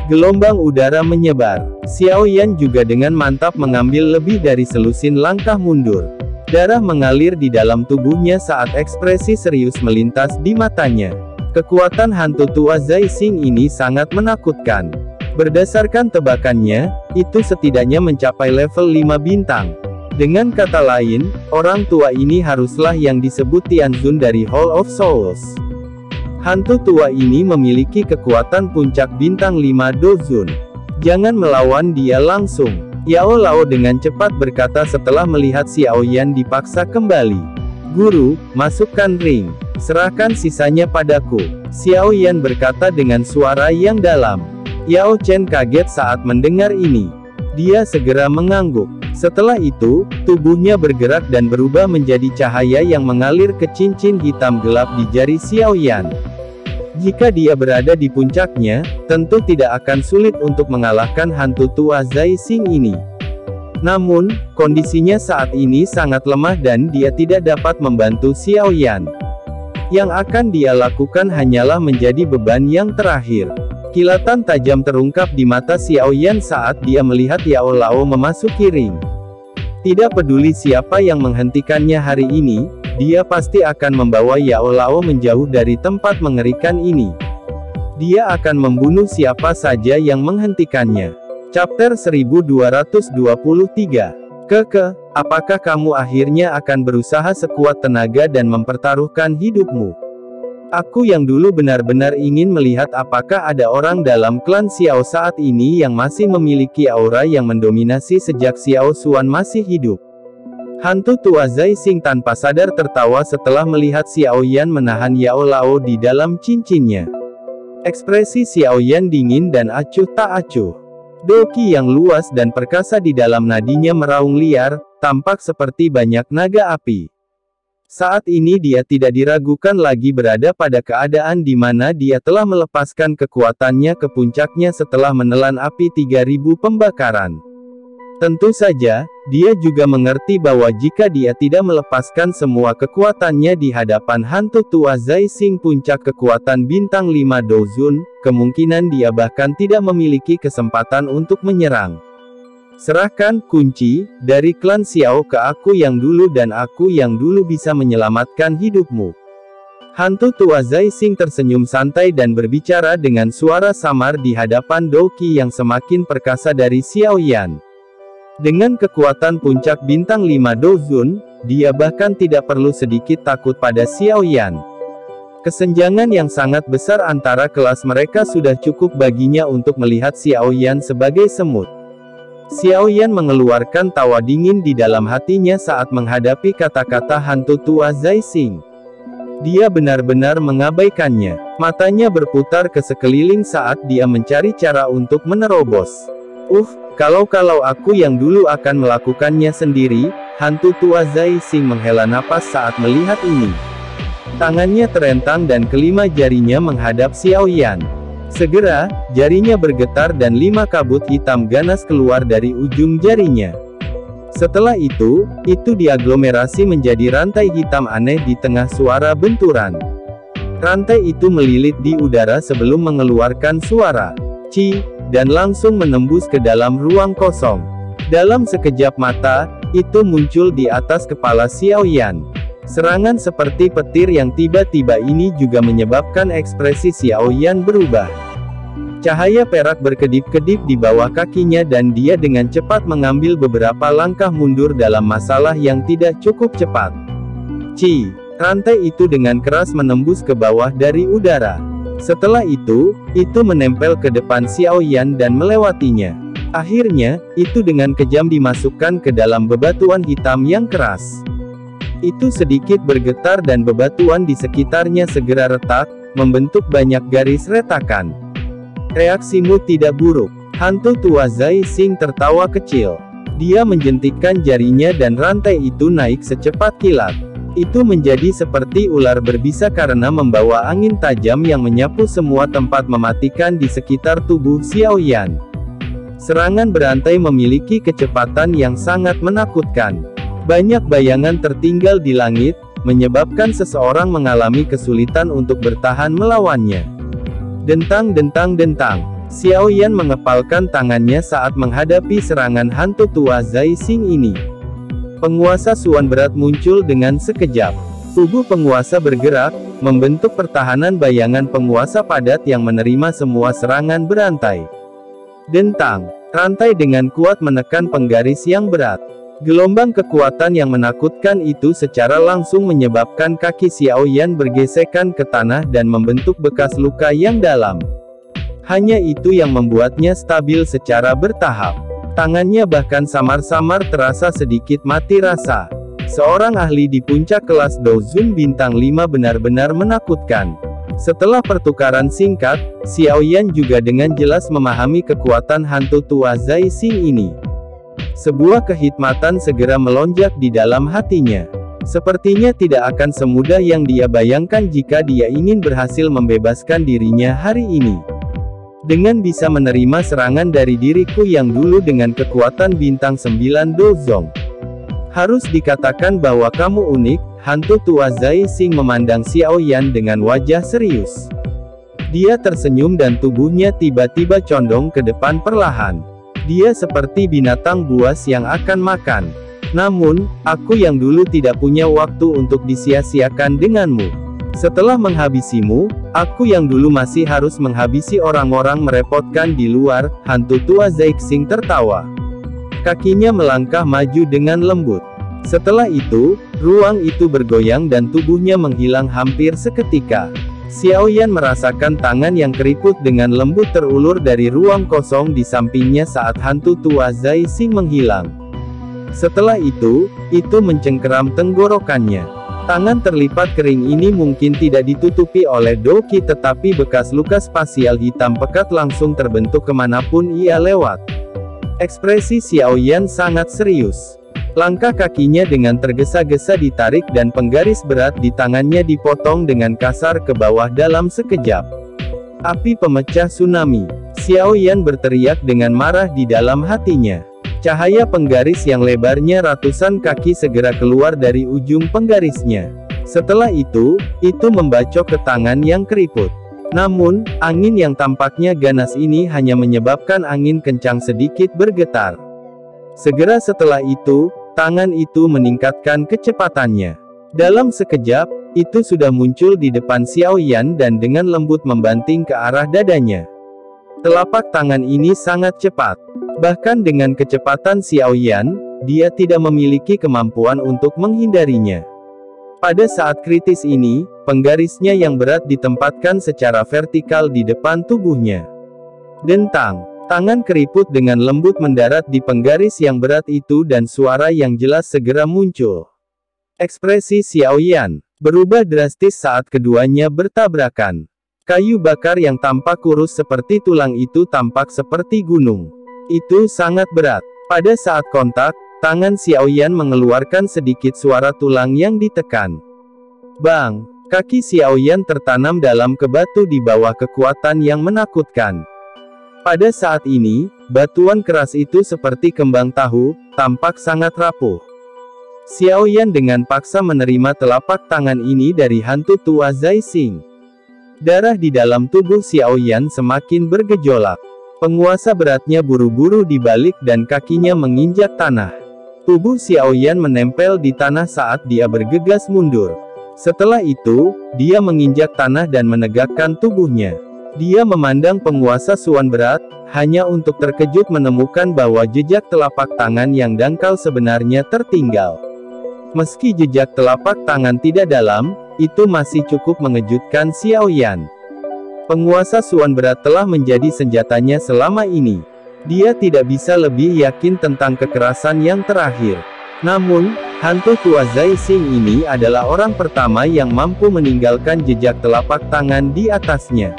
Gelombang udara menyebar. Xiao Yan juga dengan mantap mengambil lebih dari selusin langkah mundur. Darah mengalir di dalam tubuhnya saat ekspresi serius melintas di matanya. Kekuatan hantu tua Zai Xing ini sangat menakutkan. Berdasarkan tebakannya, itu setidaknya mencapai level 5 bintang. Dengan kata lain, orang tua ini haruslah yang disebut Tianzun dari Hall of Souls. Hantu tua ini memiliki kekuatan puncak bintang 5 Dozun. Jangan melawan dia langsung. Yao Lao dengan cepat berkata setelah melihat Xiao Yan dipaksa kembali. Guru, masukkan ring. Serahkan sisanya padaku. Xiao Yan berkata dengan suara yang dalam. Yao Chen kaget saat mendengar ini. Dia segera mengangguk. Setelah itu, tubuhnya bergerak dan berubah menjadi cahaya yang mengalir ke cincin hitam gelap di jari Xiao Yan. Jika dia berada di puncaknya, tentu tidak akan sulit untuk mengalahkan hantu tua Zai Xing ini. Namun, kondisinya saat ini sangat lemah dan dia tidak dapat membantu Xiao Yan. Yang akan dia lakukan hanyalah menjadi beban yang terakhir. Kilatan tajam terungkap di mata Xiao Yan saat dia melihat Yao Lao memasuki ring. Tidak peduli siapa yang menghentikannya hari ini, dia pasti akan membawa Yao Lao menjauh dari tempat mengerikan ini. Dia akan membunuh siapa saja yang menghentikannya. Chapter 1223. Apakah kamu akhirnya akan berusaha sekuat tenaga dan mempertaruhkan hidupmu? Aku yang dulu benar-benar ingin melihat apakah ada orang dalam klan Xiao saat ini yang masih memiliki aura yang mendominasi sejak Xiao Xuan masih hidup. Hantu tua Zai Xing tanpa sadar tertawa setelah melihat Xiao Yan menahan Yao Lao di dalam cincinnya. Ekspresi Xiao Yan dingin dan acuh tak acuh. Doki yang luas dan perkasa di dalam nadinya meraung liar, tampak seperti banyak naga api. Saat ini dia tidak diragukan lagi berada pada keadaan di mana dia telah melepaskan kekuatannya ke puncaknya setelah menelan api 3000 pembakaran. Tentu saja, dia juga mengerti bahwa jika dia tidak melepaskan semua kekuatannya di hadapan hantu tua Zai Xing puncak kekuatan bintang 5 Dozun, kemungkinan dia bahkan tidak memiliki kesempatan untuk menyerang. Serahkan kunci dari klan Xiao ke aku yang dulu dan aku yang dulu bisa menyelamatkan hidupmu. Hantu tua Zai Xing tersenyum santai dan berbicara dengan suara samar di hadapan Dou Qi yang semakin perkasa dari Xiao Yan. Dengan kekuatan puncak bintang 5 Dozun, dia bahkan tidak perlu sedikit takut pada Xiao Yan. Kesenjangan yang sangat besar antara kelas mereka sudah cukup baginya untuk melihat Xiao Yan sebagai semut. Xiao Yan mengeluarkan tawa dingin di dalam hatinya saat menghadapi kata-kata hantu tua Zai Xing. Dia benar-benar mengabaikannya. Matanya berputar ke sekeliling saat dia mencari cara untuk menerobos. Kalau aku yang dulu akan melakukannya sendiri, hantu tua Zai Xing menghela napas saat melihat ini. Tangannya terentang dan kelima jarinya menghadap Xiao Yan. Segera, jarinya bergetar dan 5 kabut hitam ganas keluar dari ujung jarinya. Setelah itu diaglomerasi menjadi rantai hitam aneh di tengah suara benturan. Rantai itu melilit di udara sebelum mengeluarkan suara "Ci", dan langsung menembus ke dalam ruang kosong. Dalam sekejap mata, itu muncul di atas kepala Xiao Yan. Serangan seperti petir yang tiba-tiba ini juga menyebabkan ekspresi Xiao Yan berubah. Cahaya perak berkedip-kedip di bawah kakinya dan dia dengan cepat mengambil beberapa langkah mundur dalam masalah yang tidak cukup cepat. Ci, rantai itu dengan keras menembus ke bawah dari udara. Setelah itu menempel ke depan Xiao Yan dan melewatinya. Akhirnya, itu dengan kejam dimasukkan ke dalam bebatuan hitam yang keras. Itu sedikit bergetar dan bebatuan di sekitarnya segera retak, membentuk banyak garis retakan. Reaksimu tidak buruk. Hantu tua Zai Xing tertawa kecil. Dia menjentikkan jarinya dan rantai itu naik secepat kilat. Itu menjadi seperti ular berbisa karena membawa angin tajam yang menyapu semua tempat mematikan di sekitar tubuh Xiao Yan. Serangan berantai memiliki kecepatan yang sangat menakutkan. Banyak bayangan tertinggal di langit, menyebabkan seseorang mengalami kesulitan untuk bertahan melawannya. Dentang. Xiao Yan mengepalkan tangannya saat menghadapi serangan hantu tua Zai Xing ini. Penguasa Suan berat muncul dengan sekejap. Tubuh penguasa bergerak, membentuk pertahanan bayangan penguasa padat yang menerima semua serangan berantai. Dentang. Rantai dengan kuat menekan penggaris yang berat. Gelombang kekuatan yang menakutkan itu secara langsung menyebabkan kaki Xiao Yan bergesekan ke tanah dan membentuk bekas luka yang dalam. Hanya itu yang membuatnya stabil secara bertahap. Tangannya bahkan samar-samar terasa sedikit mati rasa. Seorang ahli di puncak kelas Dozun bintang 5 benar-benar menakutkan. Setelah pertukaran singkat, Xiao Yan juga dengan jelas memahami kekuatan hantu tua Zai Xing ini. Sebuah kehikmatan segera melonjak di dalam hatinya. Sepertinya tidak akan semudah yang dia bayangkan jika dia ingin berhasil membebaskan dirinya hari ini. Dengan bisa menerima serangan dari diriku yang dulu dengan kekuatan bintang 9 Dozong. Harus dikatakan bahwa kamu unik, hantu tua Zai Xing memandang Xiao Yan dengan wajah serius. Dia tersenyum dan tubuhnya tiba-tiba condong ke depan perlahan. Dia seperti binatang buas yang akan makan. Namun, aku yang dulu tidak punya waktu untuk disia-siakan denganmu. Setelah menghabisimu, aku yang dulu masih harus menghabisi orang-orang merepotkan di luar. Hantu tua Zai Xing tertawa. Kakinya melangkah maju dengan lembut. Setelah itu, ruang itu bergoyang dan tubuhnya menghilang hampir seketika. Xiao Yan merasakan tangan yang keriput dengan lembut terulur dari ruang kosong di sampingnya saat hantu tua Zai Xing menghilang. Setelah itu mencengkeram tenggorokannya. Tangan terlipat kering ini mungkin tidak ditutupi oleh Dou Qi tetapi bekas luka spasial hitam pekat langsung terbentuk kemanapun ia lewat. Ekspresi Xiao Yan sangat serius. Langkah kakinya dengan tergesa-gesa ditarik dan penggaris berat di tangannya dipotong dengan kasar ke bawah dalam sekejap. Api pemecah tsunami. Xiao Yan berteriak dengan marah di dalam hatinya. Cahaya penggaris yang lebarnya ratusan kaki segera keluar dari ujung penggarisnya. Setelah itu membacok ke tangan yang keriput. Namun, angin yang tampaknya ganas ini hanya menyebabkan angin kencang sedikit bergetar. Segera setelah itu, tangan itu meningkatkan kecepatannya. Dalam sekejap, itu sudah muncul di depan Xiao Yan dan dengan lembut membanting ke arah dadanya. Telapak tangan ini sangat cepat. Bahkan dengan kecepatan Xiao Yan, dia tidak memiliki kemampuan untuk menghindarinya. Pada saat kritis ini, penggarisnya yang berat ditempatkan secara vertikal di depan tubuhnya. Dentang, tangan keriput dengan lembut mendarat di penggaris yang berat itu dan suara yang jelas segera muncul. Ekspresi Xiao Yan berubah drastis saat keduanya bertabrakan. Kayu bakar yang tampak kurus seperti tulang itu tampak seperti gunung. Itu sangat berat. Pada saat kontak, tangan Xiao Yan mengeluarkan sedikit suara tulang yang ditekan. Bang! Kaki Xiao Yan tertanam dalam ke batu di bawah kekuatan yang menakutkan. Pada saat ini, batuan keras itu seperti kembang tahu, tampak sangat rapuh. Xiao Yan dengan paksa menerima telapak tangan ini dari hantu tua Zai Xing. Darah di dalam tubuh Xiao Yan semakin bergejolak. Penguasa beratnya buru-buru dibalik dan kakinya menginjak tanah. Tubuh Xiao Yan menempel di tanah saat dia bergegas mundur. Setelah itu, dia menginjak tanah dan menegakkan tubuhnya. Dia memandang penguasa Suan berat, hanya untuk terkejut menemukan bahwa jejak telapak tangan yang dangkal sebenarnya tertinggal. Meski jejak telapak tangan tidak dalam, itu masih cukup mengejutkan Xiao Yan. Penguasa Suan berat telah menjadi senjatanya selama ini. Dia tidak bisa lebih yakin tentang kekerasan yang terakhir. Namun, hantu tua Zai Xing ini adalah orang pertama yang mampu meninggalkan jejak telapak tangan di atasnya.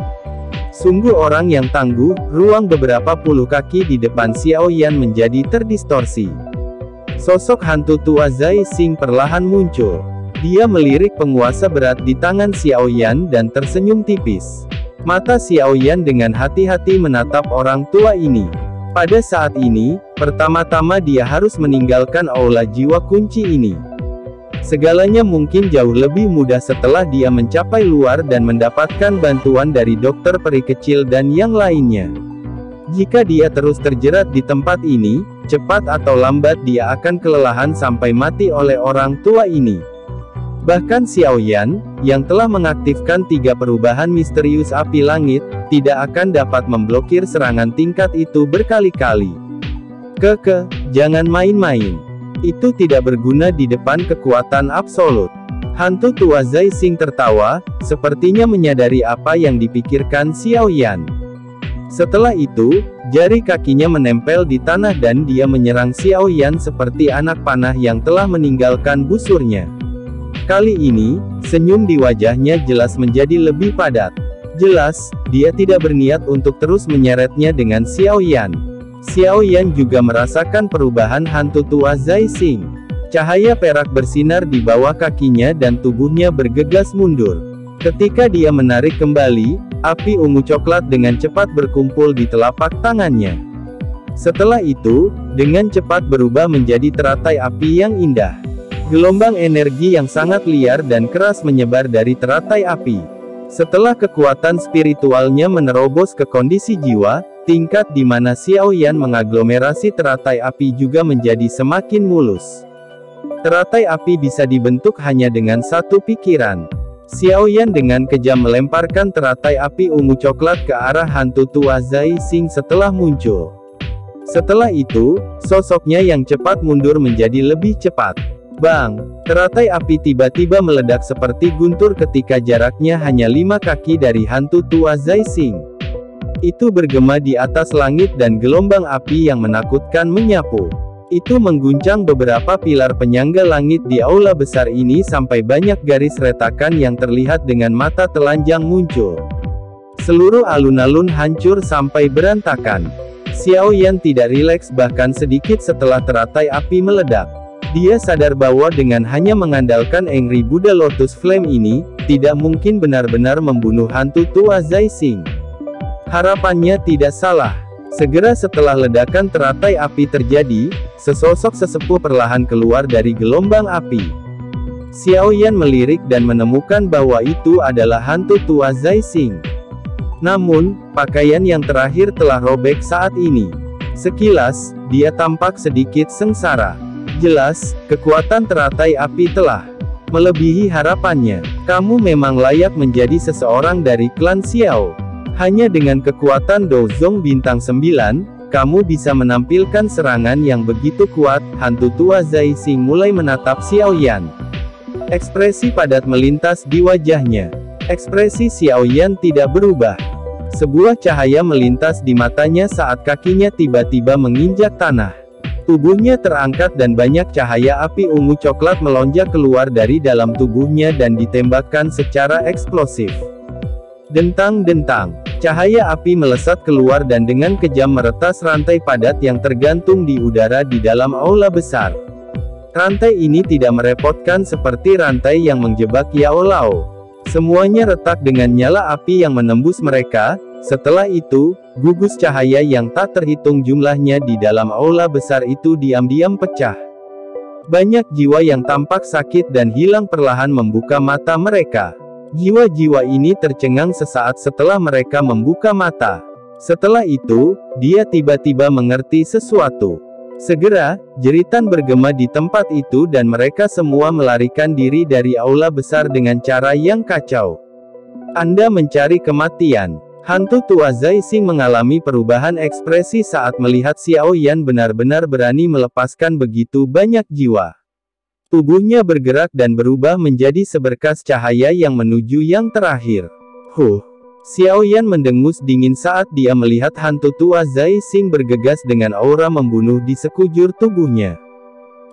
Sungguh orang yang tangguh. Ruang beberapa puluh kaki di depan Xiao Yan menjadi terdistorsi. Sosok hantu tua Zai Xing perlahan muncul. Dia melirik penguasa berat di tangan Xiao Yan dan tersenyum tipis. Mata Xiao Yan dengan hati-hati menatap orang tua ini. Pada saat ini, pertama-tama dia harus meninggalkan aula jiwa kunci ini. Segalanya mungkin jauh lebih mudah setelah dia mencapai luar dan mendapatkan bantuan dari dokter peri kecil dan yang lainnya. Jika dia terus terjerat di tempat ini, cepat atau lambat dia akan kelelahan sampai mati oleh orang tua ini. Bahkan Xiao Yan, yang telah mengaktifkan 3 perubahan misterius api langit, tidak akan dapat memblokir serangan tingkat itu berkali-kali. Jangan main-main. Itu tidak berguna di depan kekuatan absolut. Hantu tua Zai Xing tertawa, sepertinya menyadari apa yang dipikirkan Xiao Yan. Setelah itu, jari kakinya menempel di tanah dan dia menyerang Xiao Yan seperti anak panah yang telah meninggalkan busurnya. Kali ini, senyum di wajahnya jelas menjadi lebih padat. Jelas, dia tidak berniat untuk terus menyeretnya dengan Xiao Yan. Xiao Yan juga merasakan perubahan hantu tua Zai Xing. Cahaya perak bersinar di bawah kakinya dan tubuhnya bergegas mundur. Ketika dia menarik kembali, api ungu coklat dengan cepat berkumpul di telapak tangannya. Setelah itu, dengan cepat berubah menjadi teratai api yang indah. Gelombang energi yang sangat liar dan keras menyebar dari teratai api. Setelah kekuatan spiritualnya menerobos ke kondisi jiwa, tingkat di mana Xiao Yan mengaglomerasi teratai api juga menjadi semakin mulus. Teratai api bisa dibentuk hanya dengan satu pikiran. Xiao Yan dengan kejam melemparkan teratai api ungu coklat ke arah hantu tua Zai Xing setelah muncul. Setelah itu, sosoknya yang cepat mundur menjadi lebih cepat. Bang! Teratai api tiba-tiba meledak seperti guntur ketika jaraknya hanya 5 kaki dari hantu tua Zai Xing. Itu bergema di atas langit dan gelombang api yang menakutkan menyapu. Itu mengguncang beberapa pilar penyangga langit di aula besar ini sampai banyak garis retakan yang terlihat dengan mata telanjang muncul. Seluruh alun-alun hancur sampai berantakan. Xiao Yan tidak rileks bahkan sedikit setelah teratai api meledak. Dia sadar bahwa dengan hanya mengandalkan Angry Buddha Lotus Flame ini, tidak mungkin benar-benar membunuh hantu tua Zai Xing. Harapannya tidak salah. Segera setelah ledakan teratai api terjadi, sesosok sesepuh perlahan keluar dari gelombang api. Xiao Yan melirik dan menemukan bahwa itu adalah hantu tua Zai Xing. Namun, pakaian yang terakhir telah robek saat ini. Sekilas, dia tampak sedikit sengsara. Jelas, kekuatan teratai api telah melebihi harapannya. Kamu memang layak menjadi seseorang dari klan Xiao. Hanya dengan kekuatan Dozong bintang 9, kamu bisa menampilkan serangan yang begitu kuat. Hantu tua Zai Xing mulai menatap Xiao Yan. Ekspresi padat melintas di wajahnya. Ekspresi Xiao Yan tidak berubah. Sebuah cahaya melintas di matanya saat kakinya tiba-tiba menginjak tanah. Tubuhnya terangkat dan banyak cahaya api ungu coklat melonjak keluar dari dalam tubuhnya dan ditembakkan secara eksplosif. Dentang-dentang, cahaya api melesat keluar dan dengan kejam meretas rantai padat yang tergantung di udara di dalam aula besar. Rantai ini tidak merepotkan seperti rantai yang menjebak Yao Lao. Semuanya retak dengan nyala api yang menembus mereka. Setelah itu, gugus cahaya yang tak terhitung jumlahnya di dalam aula besar itu diam-diam pecah. Banyak jiwa yang tampak sakit dan hilang perlahan membuka mata mereka. Jiwa-jiwa ini tercengang sesaat setelah mereka membuka mata. Setelah itu, dia tiba-tiba mengerti sesuatu. Segera, jeritan bergema di tempat itu dan mereka semua melarikan diri dari aula besar dengan cara yang kacau. Anda mencari kematian. Hantu tua Zai Xing mengalami perubahan ekspresi saat melihat Xiao Yan benar-benar berani melepaskan begitu banyak jiwa. Tubuhnya bergerak dan berubah menjadi seberkas cahaya yang menuju yang terakhir. Xiao Yan mendengus dingin saat dia melihat hantu tua Zai Xing bergegas dengan aura membunuh di sekujur tubuhnya.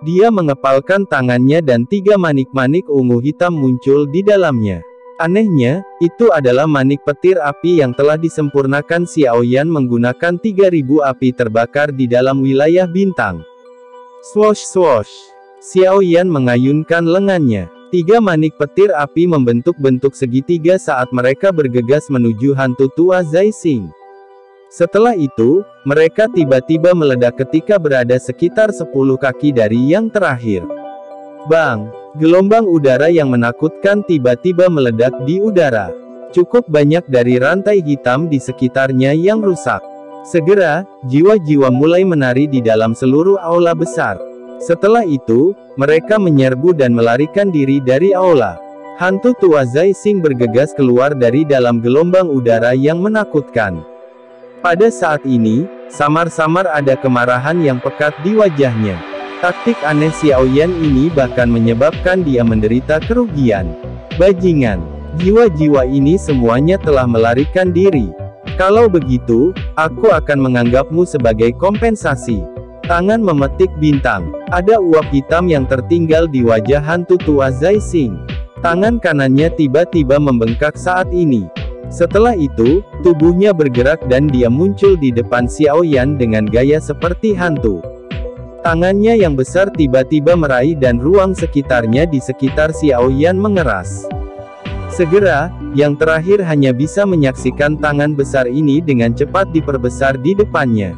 Dia mengepalkan tangannya dan 3 manik-manik ungu hitam muncul di dalamnya. Anehnya, itu adalah manik petir api yang telah disempurnakan Xiao Yan menggunakan 3000 api terbakar di dalam wilayah bintang. Swosh swosh. Xiao Yan mengayunkan lengannya. 3 manik petir api membentuk bentuk segitiga saat mereka bergegas menuju hantu tua Zai Xing. Setelah itu, mereka tiba-tiba meledak ketika berada sekitar 10 kaki dari yang terakhir. Bang! Gelombang udara yang menakutkan tiba-tiba meledak di udara. Cukup banyak dari rantai hitam di sekitarnya yang rusak. Segera, jiwa-jiwa mulai menari di dalam seluruh aula besar. Setelah itu, mereka menyerbu dan melarikan diri dari aula. Hantu tua Zai Xing bergegas keluar dari dalam gelombang udara yang menakutkan. Pada saat ini, samar-samar ada kemarahan yang pekat di wajahnya. Taktik aneh Xiao Yan ini bahkan menyebabkan dia menderita kerugian. Bajingan, jiwa-jiwa ini semuanya telah melarikan diri. Kalau begitu, aku akan menganggapmu sebagai kompensasi. Tangan memetik bintang. Ada uap hitam yang tertinggal di wajah hantu tua Zai Xing. Tangan kanannya tiba-tiba membengkak saat ini. Setelah itu, tubuhnya bergerak dan dia muncul di depan Xiao Yan dengan gaya seperti hantu. Tangannya yang besar tiba-tiba meraih dan ruang sekitarnya di sekitar Xiao Yan mengeras. Segera, yang terakhir hanya bisa menyaksikan tangan besar ini dengan cepat diperbesar di depannya.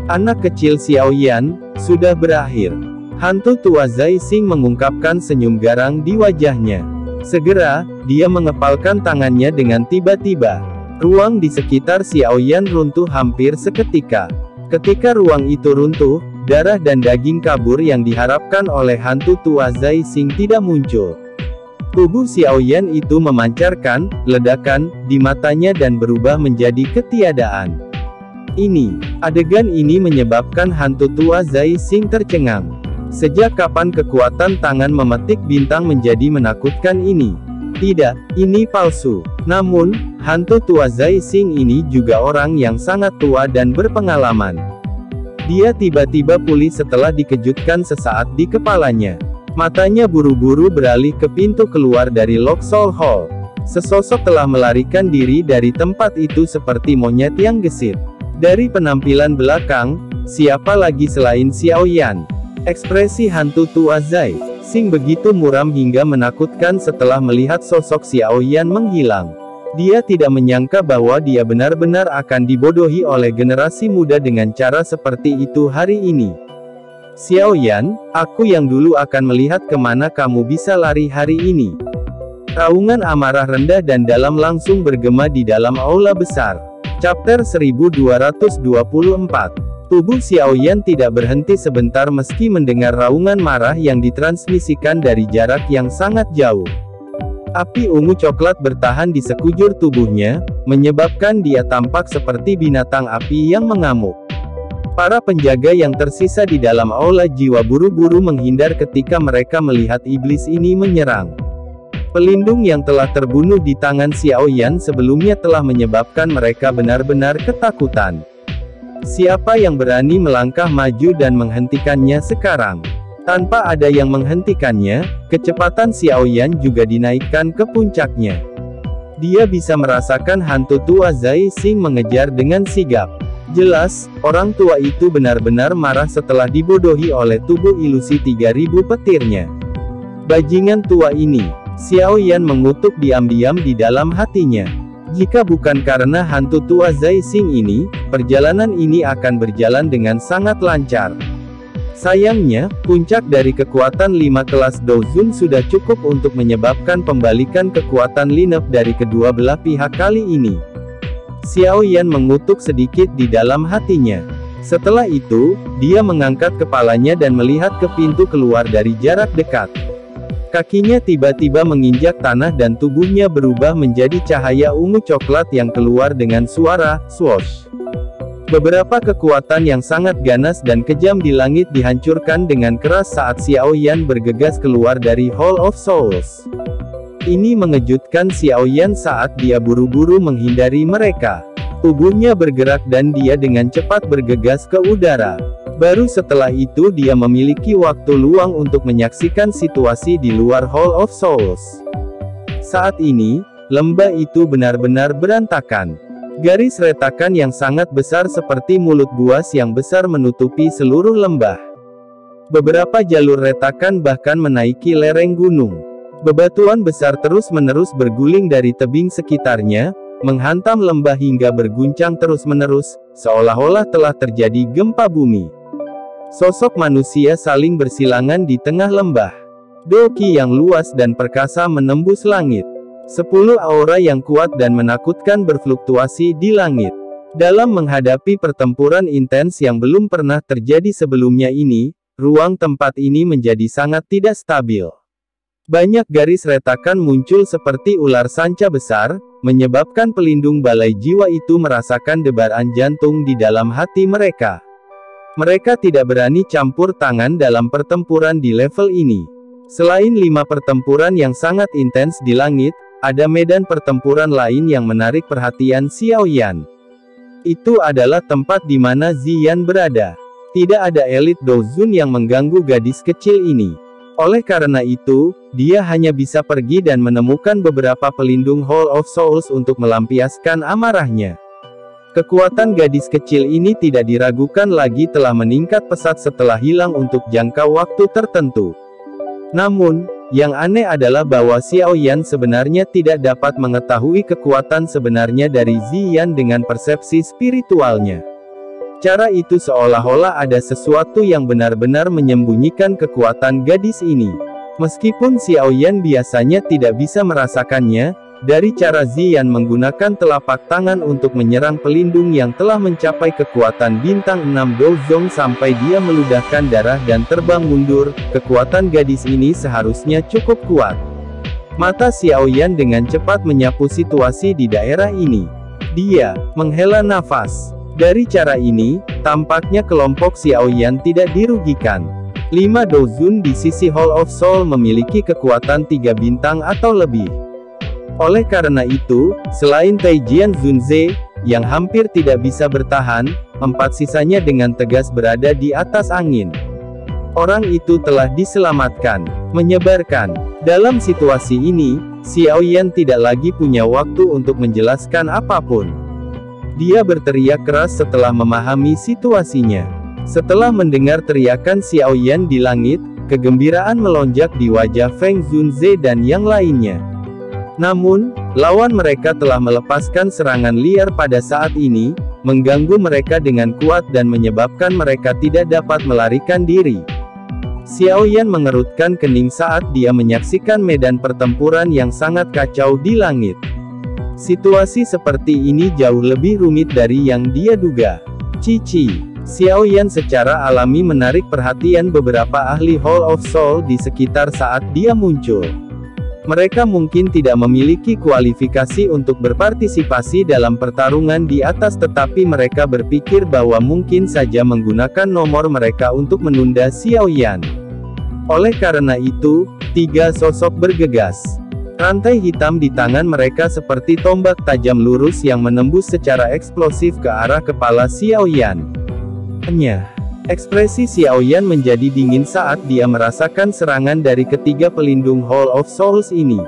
Anak kecil Xiao Yan, sudah berakhir. Hantu tua Zai Xing mengungkapkan senyum garang di wajahnya. Segera, dia mengepalkan tangannya dengan tiba-tiba. Ruang di sekitar Xiao Yan runtuh hampir seketika. Ketika ruang itu runtuh, darah dan daging kabur yang diharapkan oleh hantu tua Zai Xing tidak muncul. Tubuh Xiao Yan itu memancarkan ledakan di matanya dan berubah menjadi ketiadaan. Adegan ini menyebabkan hantu tua Zai Xing tercengang. Sejak kapan kekuatan tangan memetik bintang menjadi menakutkan ini? Tidak, ini palsu. Namun, hantu tua Zai Xing ini juga orang yang sangat tua dan berpengalaman. Dia tiba-tiba pulih setelah dikejutkan sesaat di kepalanya. Matanya buru-buru beralih ke pintu keluar dari Luxor Hall. Sesosok telah melarikan diri dari tempat itu seperti monyet yang gesit. Dari penampilan belakang, siapa lagi selain Xiao Yan? Ekspresi hantu tua Zai Xing begitu muram hingga menakutkan setelah melihat sosok Xiao Yan menghilang. Dia tidak menyangka bahwa dia benar-benar akan dibodohi oleh generasi muda dengan cara seperti itu hari ini. Xiao Yan, aku yang dulu akan melihat kemana kamu bisa lari hari ini. Raungan amarah rendah dan dalam langsung bergema di dalam aula besar. Chapter 1224. Tubuh Xiao Yan tidak berhenti sebentar meski mendengar raungan marah yang ditransmisikan dari jarak yang sangat jauh. Api ungu coklat bertahan di sekujur tubuhnya, menyebabkan dia tampak seperti binatang api yang mengamuk. Para penjaga yang tersisa di dalam aula jiwa buru-buru menghindar ketika mereka melihat iblis ini menyerang. Pelindung yang telah terbunuh di tangan Xiao Yan sebelumnya telah menyebabkan mereka benar-benar ketakutan. Siapa yang berani melangkah maju dan menghentikannya sekarang? Tanpa ada yang menghentikannya, kecepatan Xiao Yan juga dinaikkan ke puncaknya. Dia bisa merasakan hantu tua Zai Xing mengejar dengan sigap. Jelas, orang tua itu benar-benar marah setelah dibodohi oleh tubuh ilusi 3000 petirnya. Bajingan tua ini, Xiao Yan mengutuk diam-diam di dalam hatinya. Jika bukan karena hantu tua Zai Xing ini, perjalanan ini akan berjalan dengan sangat lancar. Sayangnya, puncak dari kekuatan 5 kelas Dozun sudah cukup untuk menyebabkan pembalikan kekuatan lineup dari kedua belah pihak kali ini. Xiao Yan mengutuk sedikit di dalam hatinya. Setelah itu, dia mengangkat kepalanya dan melihat ke pintu keluar dari jarak dekat. Kakinya tiba-tiba menginjak tanah dan tubuhnya berubah menjadi cahaya ungu coklat yang keluar dengan suara swoosh. Beberapa kekuatan yang sangat ganas dan kejam di langit dihancurkan dengan keras saat Xiao Yan bergegas keluar dari Hall of Souls. Ini mengejutkan Xiao Yan saat dia buru-buru menghindari mereka. Tubuhnya bergerak dan dia dengan cepat bergegas ke udara. Baru setelah itu dia memiliki waktu luang untuk menyaksikan situasi di luar Hall of Souls. Saat ini, lembah itu benar-benar berantakan. Garis retakan yang sangat besar seperti mulut buas yang besar menutupi seluruh lembah. Beberapa jalur retakan bahkan menaiki lereng gunung. Bebatuan besar terus-menerus berguling dari tebing sekitarnya, menghantam lembah hingga berguncang terus-menerus, seolah-olah telah terjadi gempa bumi. Sosok manusia saling bersilangan di tengah lembah. Doki yang luas dan perkasa menembus langit. 10 aura yang kuat dan menakutkan berfluktuasi di langit. Dalam menghadapi pertempuran intens yang belum pernah terjadi sebelumnya ini, ruang tempat ini menjadi sangat tidak stabil. Banyak garis retakan muncul seperti ular sanca besar, menyebabkan pelindung balai jiwa itu merasakan debaran jantung di dalam hati mereka. Mereka tidak berani campur tangan dalam pertempuran di level ini. Selain 5 pertempuran yang sangat intens di langit, ada medan pertempuran lain yang menarik perhatian Xiao Yan. Itu adalah tempat di mana Ziyan berada. Tidak ada elit Dozun yang mengganggu gadis kecil ini. Oleh karena itu, dia hanya bisa pergi dan menemukan beberapa pelindung Hall of Souls untuk melampiaskan amarahnya. Kekuatan gadis kecil ini tidak diragukan lagi telah meningkat pesat setelah hilang untuk jangka waktu tertentu. Namun, yang aneh adalah bahwa Xiao Yan sebenarnya tidak dapat mengetahui kekuatan sebenarnya dari Ziyan dengan persepsi spiritualnya. Cara itu seolah-olah ada sesuatu yang benar-benar menyembunyikan kekuatan gadis ini. Meskipun Xiao Yan biasanya tidak bisa merasakannya, dari cara Ziyan menggunakan telapak tangan untuk menyerang pelindung yang telah mencapai kekuatan bintang 6 Dozong sampai dia meludahkan darah dan terbang mundur, kekuatan gadis ini seharusnya cukup kuat. Mata Xiao Yan dengan cepat menyapu situasi di daerah ini. Dia menghela nafas. Dari cara ini, tampaknya kelompok Xiao Yan tidak dirugikan. 5 Dozun di sisi Hall of Soul memiliki kekuatan 3 bintang atau lebih. Oleh karena itu, selain Taijian Zunze, yang hampir tidak bisa bertahan, 4 sisanya dengan tegas berada di atas angin. Orang itu telah diselamatkan. Menyebarkan. Dalam situasi ini, Xiao Yan tidak lagi punya waktu untuk menjelaskan apapun. Dia berteriak keras setelah memahami situasinya. Setelah mendengar teriakan Xiao Yan di langit, kegembiraan melonjak di wajah Feng Zunze dan yang lainnya. Namun, lawan mereka telah melepaskan serangan liar pada saat ini, mengganggu mereka dengan kuat dan menyebabkan mereka tidak dapat melarikan diri. Xiao Yan mengerutkan kening saat dia menyaksikan medan pertempuran yang sangat kacau di langit. Situasi seperti ini jauh lebih rumit dari yang dia duga. Cici. Xiao Yan secara alami menarik perhatian beberapa ahli Hall of Soul di sekitar saat dia muncul. Mereka mungkin tidak memiliki kualifikasi untuk berpartisipasi dalam pertarungan di atas, tetapi mereka berpikir bahwa mungkin saja menggunakan nomor mereka untuk menunda Xiao Yan. Oleh karena itu, 3 sosok bergegas. Rantai hitam di tangan mereka seperti tombak tajam lurus yang menembus secara eksplosif ke arah kepala Xiao Yan. Ekspresi Xiao Yan menjadi dingin saat dia merasakan serangan dari ketiga pelindung Hall of Souls ini.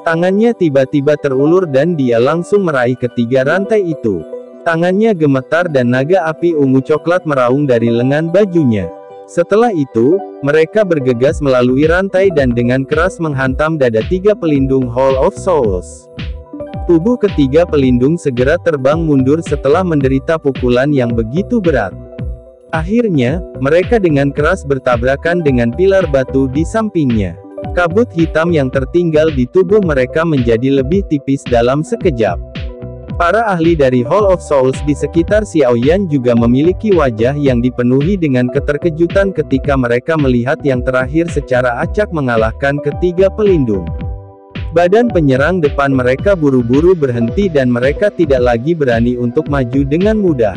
Tangannya tiba-tiba terulur dan dia langsung meraih ketiga rantai itu. Tangannya gemetar dan naga api ungu coklat meraung dari lengan bajunya. Setelah itu, mereka bergegas melalui rantai dan dengan keras menghantam dada 3 pelindung Hall of Souls. Tubuh ketiga pelindung segera terbang mundur setelah menderita pukulan yang begitu berat. Akhirnya, mereka dengan keras bertabrakan dengan pilar batu di sampingnya. Kabut hitam yang tertinggal di tubuh mereka menjadi lebih tipis dalam sekejap. Para ahli dari Hall of Souls di sekitar Xiao Yan juga memiliki wajah yang dipenuhi dengan keterkejutan ketika mereka melihat yang terakhir secara acak mengalahkan ketiga pelindung. Badan penyerang depan mereka buru-buru berhenti dan mereka tidak lagi berani untuk maju dengan mudah.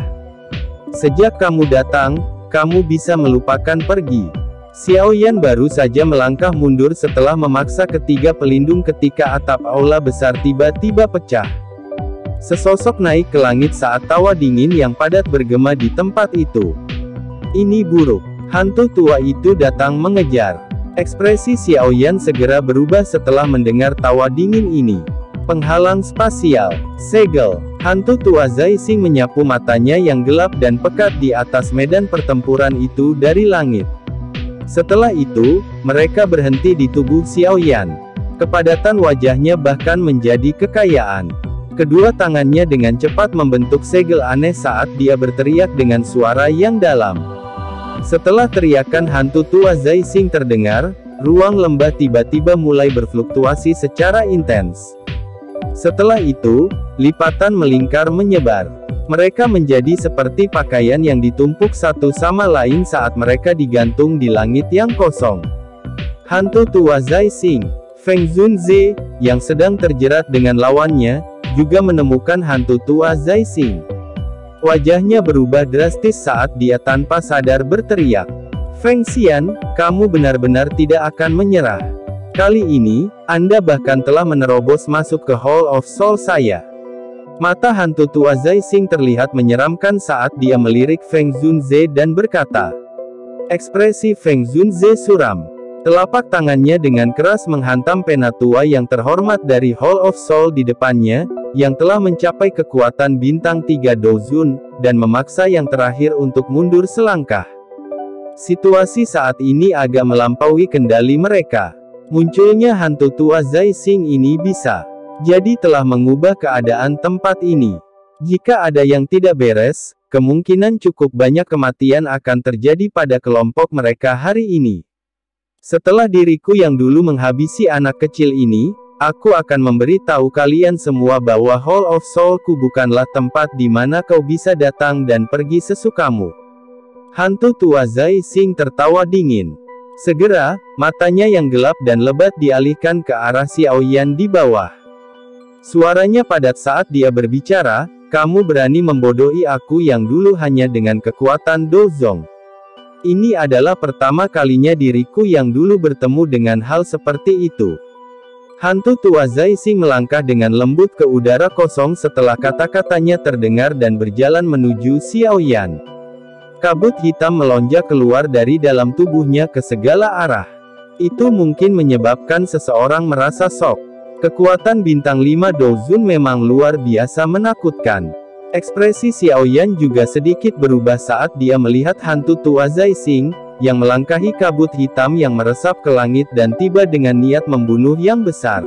Sejak kamu datang, kamu bisa melupakan pergi. Xiao Yan baru saja melangkah mundur setelah memaksa ketiga pelindung ketika atap aula besar tiba-tiba pecah. Sesosok naik ke langit saat tawa dingin yang padat bergema di tempat itu. Ini buruk. Hantu tua itu datang mengejar. Ekspresi Xiao Yan segera berubah setelah mendengar tawa dingin ini. Penghalang spasial. Segel. Hantu tua Zai Xing menyapu matanya yang gelap dan pekat di atas medan pertempuran itu dari langit. Setelah itu, mereka berhenti di tubuh Xiao Yan. Kepadatan wajahnya bahkan menjadi kekayaan. Kedua tangannya dengan cepat membentuk segel aneh saat dia berteriak dengan suara yang dalam. Setelah teriakan hantu tua Zai Xing terdengar, ruang lembah tiba-tiba mulai berfluktuasi secara intens. Setelah itu, lipatan melingkar menyebar. Mereka menjadi seperti pakaian yang ditumpuk satu sama lain saat mereka digantung di langit yang kosong. Hantu tua Zai Xing, Feng Zunze, yang sedang terjerat dengan lawannya, juga menemukan hantu tua Zai Xing. Wajahnya berubah drastis saat dia tanpa sadar berteriak, "Feng Xian, kamu benar-benar tidak akan menyerah. Kali ini, Anda bahkan telah menerobos masuk ke Hall of Soul saya." Mata hantu tua Zai Xing terlihat menyeramkan saat dia melirik Feng Zunze dan berkata. Ekspresi Feng Zunze suram. Telapak tangannya dengan keras menghantam pena tua yang terhormat dari Hall of Soul di depannya, yang telah mencapai kekuatan bintang 3 Dozun, dan memaksa yang terakhir untuk mundur selangkah. Situasi saat ini agak melampaui kendali mereka. Munculnya hantu tua Zai Xing ini bisa jadi telah mengubah keadaan tempat ini. Jika ada yang tidak beres, kemungkinan cukup banyak kematian akan terjadi pada kelompok mereka hari ini. Setelah diriku yang dulu menghabisi anak kecil ini, aku akan memberi tahu kalian semua bahwa Hall of Soul-ku bukanlah tempat di mana kau bisa datang dan pergi sesukamu. Hantu tua Zai Xing tertawa dingin. Segera, matanya yang gelap dan lebat dialihkan ke arah Xiao Yan di bawah. Suaranya padat saat dia berbicara, "Kamu berani membodohi aku yang dulu hanya dengan kekuatan Dozong. Ini adalah pertama kalinya diriku yang dulu bertemu dengan hal seperti itu." Hantu tua Zai Xing melangkah dengan lembut ke udara kosong setelah kata-katanya terdengar dan berjalan menuju Xiao Yan. Kabut hitam melonjak keluar dari dalam tubuhnya ke segala arah. Itu mungkin menyebabkan seseorang merasa shock. Kekuatan bintang 5 Dozun memang luar biasa menakutkan. Ekspresi Xiaoyan juga sedikit berubah saat dia melihat hantu tua Zai Xing, yang melangkahi kabut hitam yang meresap ke langit dan tiba dengan niat membunuh yang besar.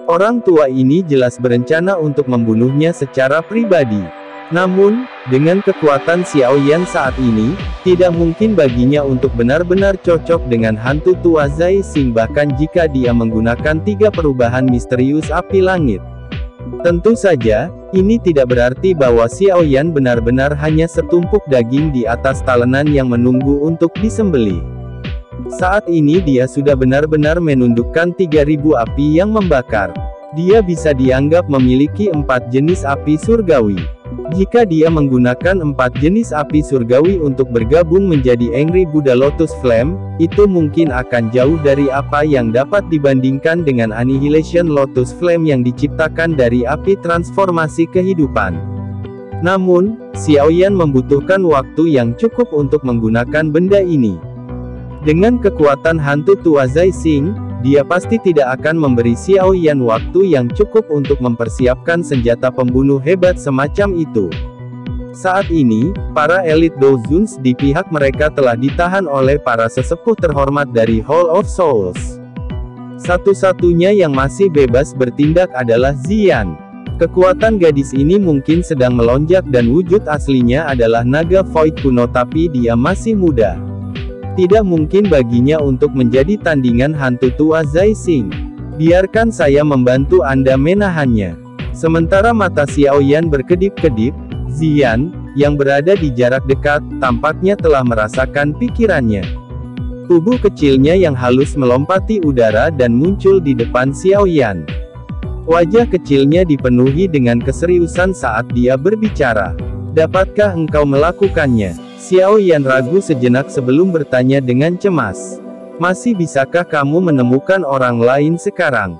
Orang tua ini jelas berencana untuk membunuhnya secara pribadi. Namun, dengan kekuatan Xiaoyan saat ini, tidak mungkin baginya untuk benar-benar cocok dengan hantu tua Zai Xing bahkan jika dia menggunakan 3 perubahan misterius api langit. Tentu saja, ini tidak berarti bahwa Xiaoyan benar-benar hanya setumpuk daging di atas talenan yang menunggu untuk disembelih. Saat ini dia sudah benar-benar menundukkan 3000 api yang membakar. Dia bisa dianggap memiliki 4 jenis api surgawi. Jika dia menggunakan 4 jenis api surgawi untuk bergabung menjadi Angry Buddha Lotus Flame, itu mungkin akan jauh dari apa yang dapat dibandingkan dengan Annihilation Lotus Flame yang diciptakan dari api transformasi kehidupan. Namun, Xiaoyan membutuhkan waktu yang cukup untuk menggunakan benda ini. Dengan kekuatan hantu tua Zai Xing, dia pasti tidak akan memberi Xiaoyan waktu yang cukup untuk mempersiapkan senjata pembunuh hebat semacam itu. Saat ini, para elit Dozuns di pihak mereka telah ditahan oleh para sesepuh terhormat dari Hall of Souls. Satu-satunya yang masih bebas bertindak adalah Ziyan. Kekuatan gadis ini mungkin sedang melonjak dan wujud aslinya adalah naga void kuno tapi dia masih muda. Tidak mungkin baginya untuk menjadi tandingan hantu tua Zai Xing. Biarkan saya membantu Anda menahannya. Sementara mata Xiaoyan berkedip-kedip, Ziyan, yang berada di jarak dekat, tampaknya telah merasakan pikirannya. Tubuh kecilnya yang halus melompati udara dan muncul di depan Xiaoyan. Wajah kecilnya dipenuhi dengan keseriusan saat dia berbicara. Dapatkah engkau melakukannya? Xiaoyan ragu sejenak sebelum bertanya dengan cemas. Masih bisakah kamu menemukan orang lain sekarang?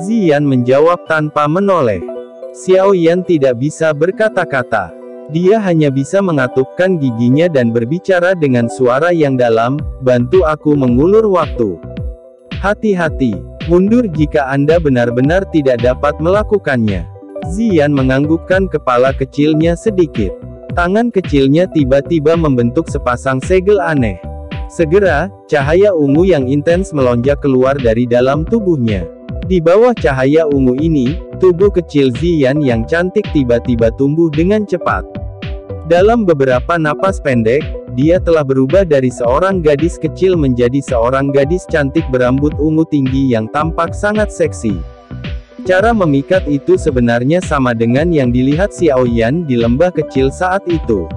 Ziyan menjawab tanpa menoleh. Xiaoyan tidak bisa berkata-kata. Dia hanya bisa mengatupkan giginya dan berbicara dengan suara yang dalam, bantu aku mengulur waktu. Hati-hati, mundur jika Anda benar-benar tidak dapat melakukannya. Ziyan menganggukkan kepala kecilnya sedikit. Tangan kecilnya tiba-tiba membentuk sepasang segel aneh. Segera, cahaya ungu yang intens melonjak keluar dari dalam tubuhnya. Di bawah cahaya ungu ini, tubuh kecil Ziyan yang cantik tiba-tiba tumbuh dengan cepat. Dalam beberapa napas pendek, dia telah berubah dari seorang gadis kecil menjadi seorang gadis cantik berambut ungu tinggi yang tampak sangat seksi. Cara memikat itu sebenarnya sama dengan yang dilihat Xiaoyan di lembah kecil saat itu.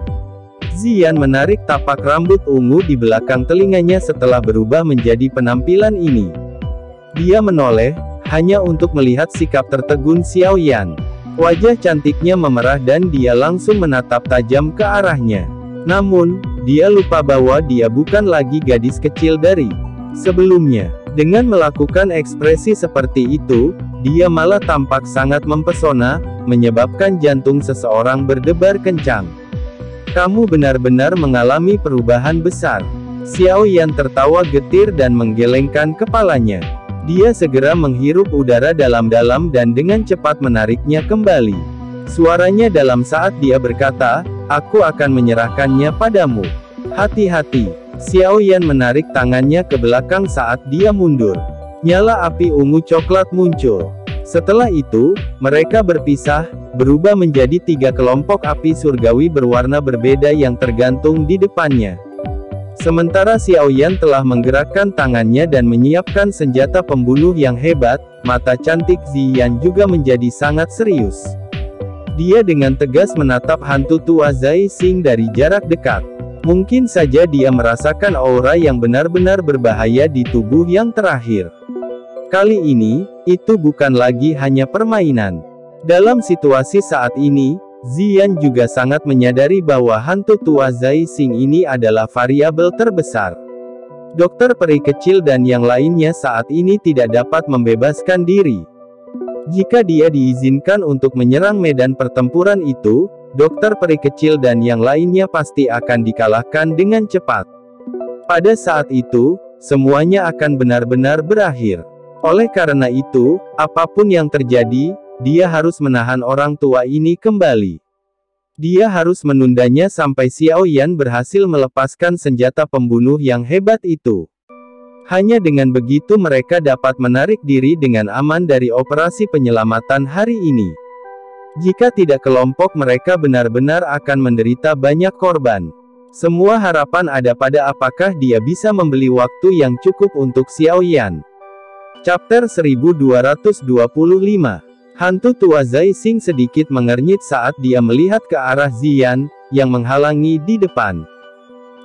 Ziyan menarik tapak rambut ungu di belakang telinganya setelah berubah menjadi penampilan ini. Dia menoleh, hanya untuk melihat sikap tertegun Xiaoyan. Wajah cantiknya memerah dan dia langsung menatap tajam ke arahnya. Namun, dia lupa bahwa dia bukan lagi gadis kecil dari sebelumnya. Dengan melakukan ekspresi seperti itu, dia malah tampak sangat mempesona, menyebabkan jantung seseorang berdebar kencang. Kamu benar-benar mengalami perubahan besar. Xiaoyan tertawa getir dan menggelengkan kepalanya. Dia segera menghirup udara dalam-dalam dan dengan cepat menariknya kembali. Suaranya dalam saat dia berkata, aku akan menyerahkannya padamu. Hati-hati. Xiaoyan menarik tangannya ke belakang saat dia mundur. Nyala api ungu coklat muncul. Setelah itu, mereka berpisah, berubah menjadi 3 kelompok api surgawi berwarna berbeda yang tergantung di depannya. Sementara Xiaoyan telah menggerakkan tangannya dan menyiapkan senjata pembunuh yang hebat, mata cantik Ziyan juga menjadi sangat serius. Dia dengan tegas menatap hantu tua Zai Xing dari jarak dekat. Mungkin saja dia merasakan aura yang benar-benar berbahaya di tubuh yang terakhir. Kali ini, itu bukan lagi hanya permainan. Dalam situasi saat ini, Ziyan juga sangat menyadari bahwa hantu tua Zai Xing ini adalah variabel terbesar. Dokter peri kecil dan yang lainnya saat ini tidak dapat membebaskan diri. Jika dia diizinkan untuk menyerang medan pertempuran itu, dokter peri kecil dan yang lainnya pasti akan dikalahkan dengan cepat. Pada saat itu, semuanya akan benar-benar berakhir. Oleh karena itu, apapun yang terjadi, dia harus menahan orang tua ini kembali. Dia harus menundanya sampai Xiao Yan berhasil melepaskan senjata pembunuh yang hebat itu. Hanya dengan begitu mereka dapat menarik diri dengan aman dari operasi penyelamatan hari ini. Jika tidak, kelompok mereka benar-benar akan menderita banyak korban. Semua harapan ada pada apakah dia bisa membeli waktu yang cukup untuk Xiao Yan. Chapter 1225. Hantu tua Zai Xing sedikit mengernyit saat dia melihat ke arah Ziyan, yang menghalangi di depan.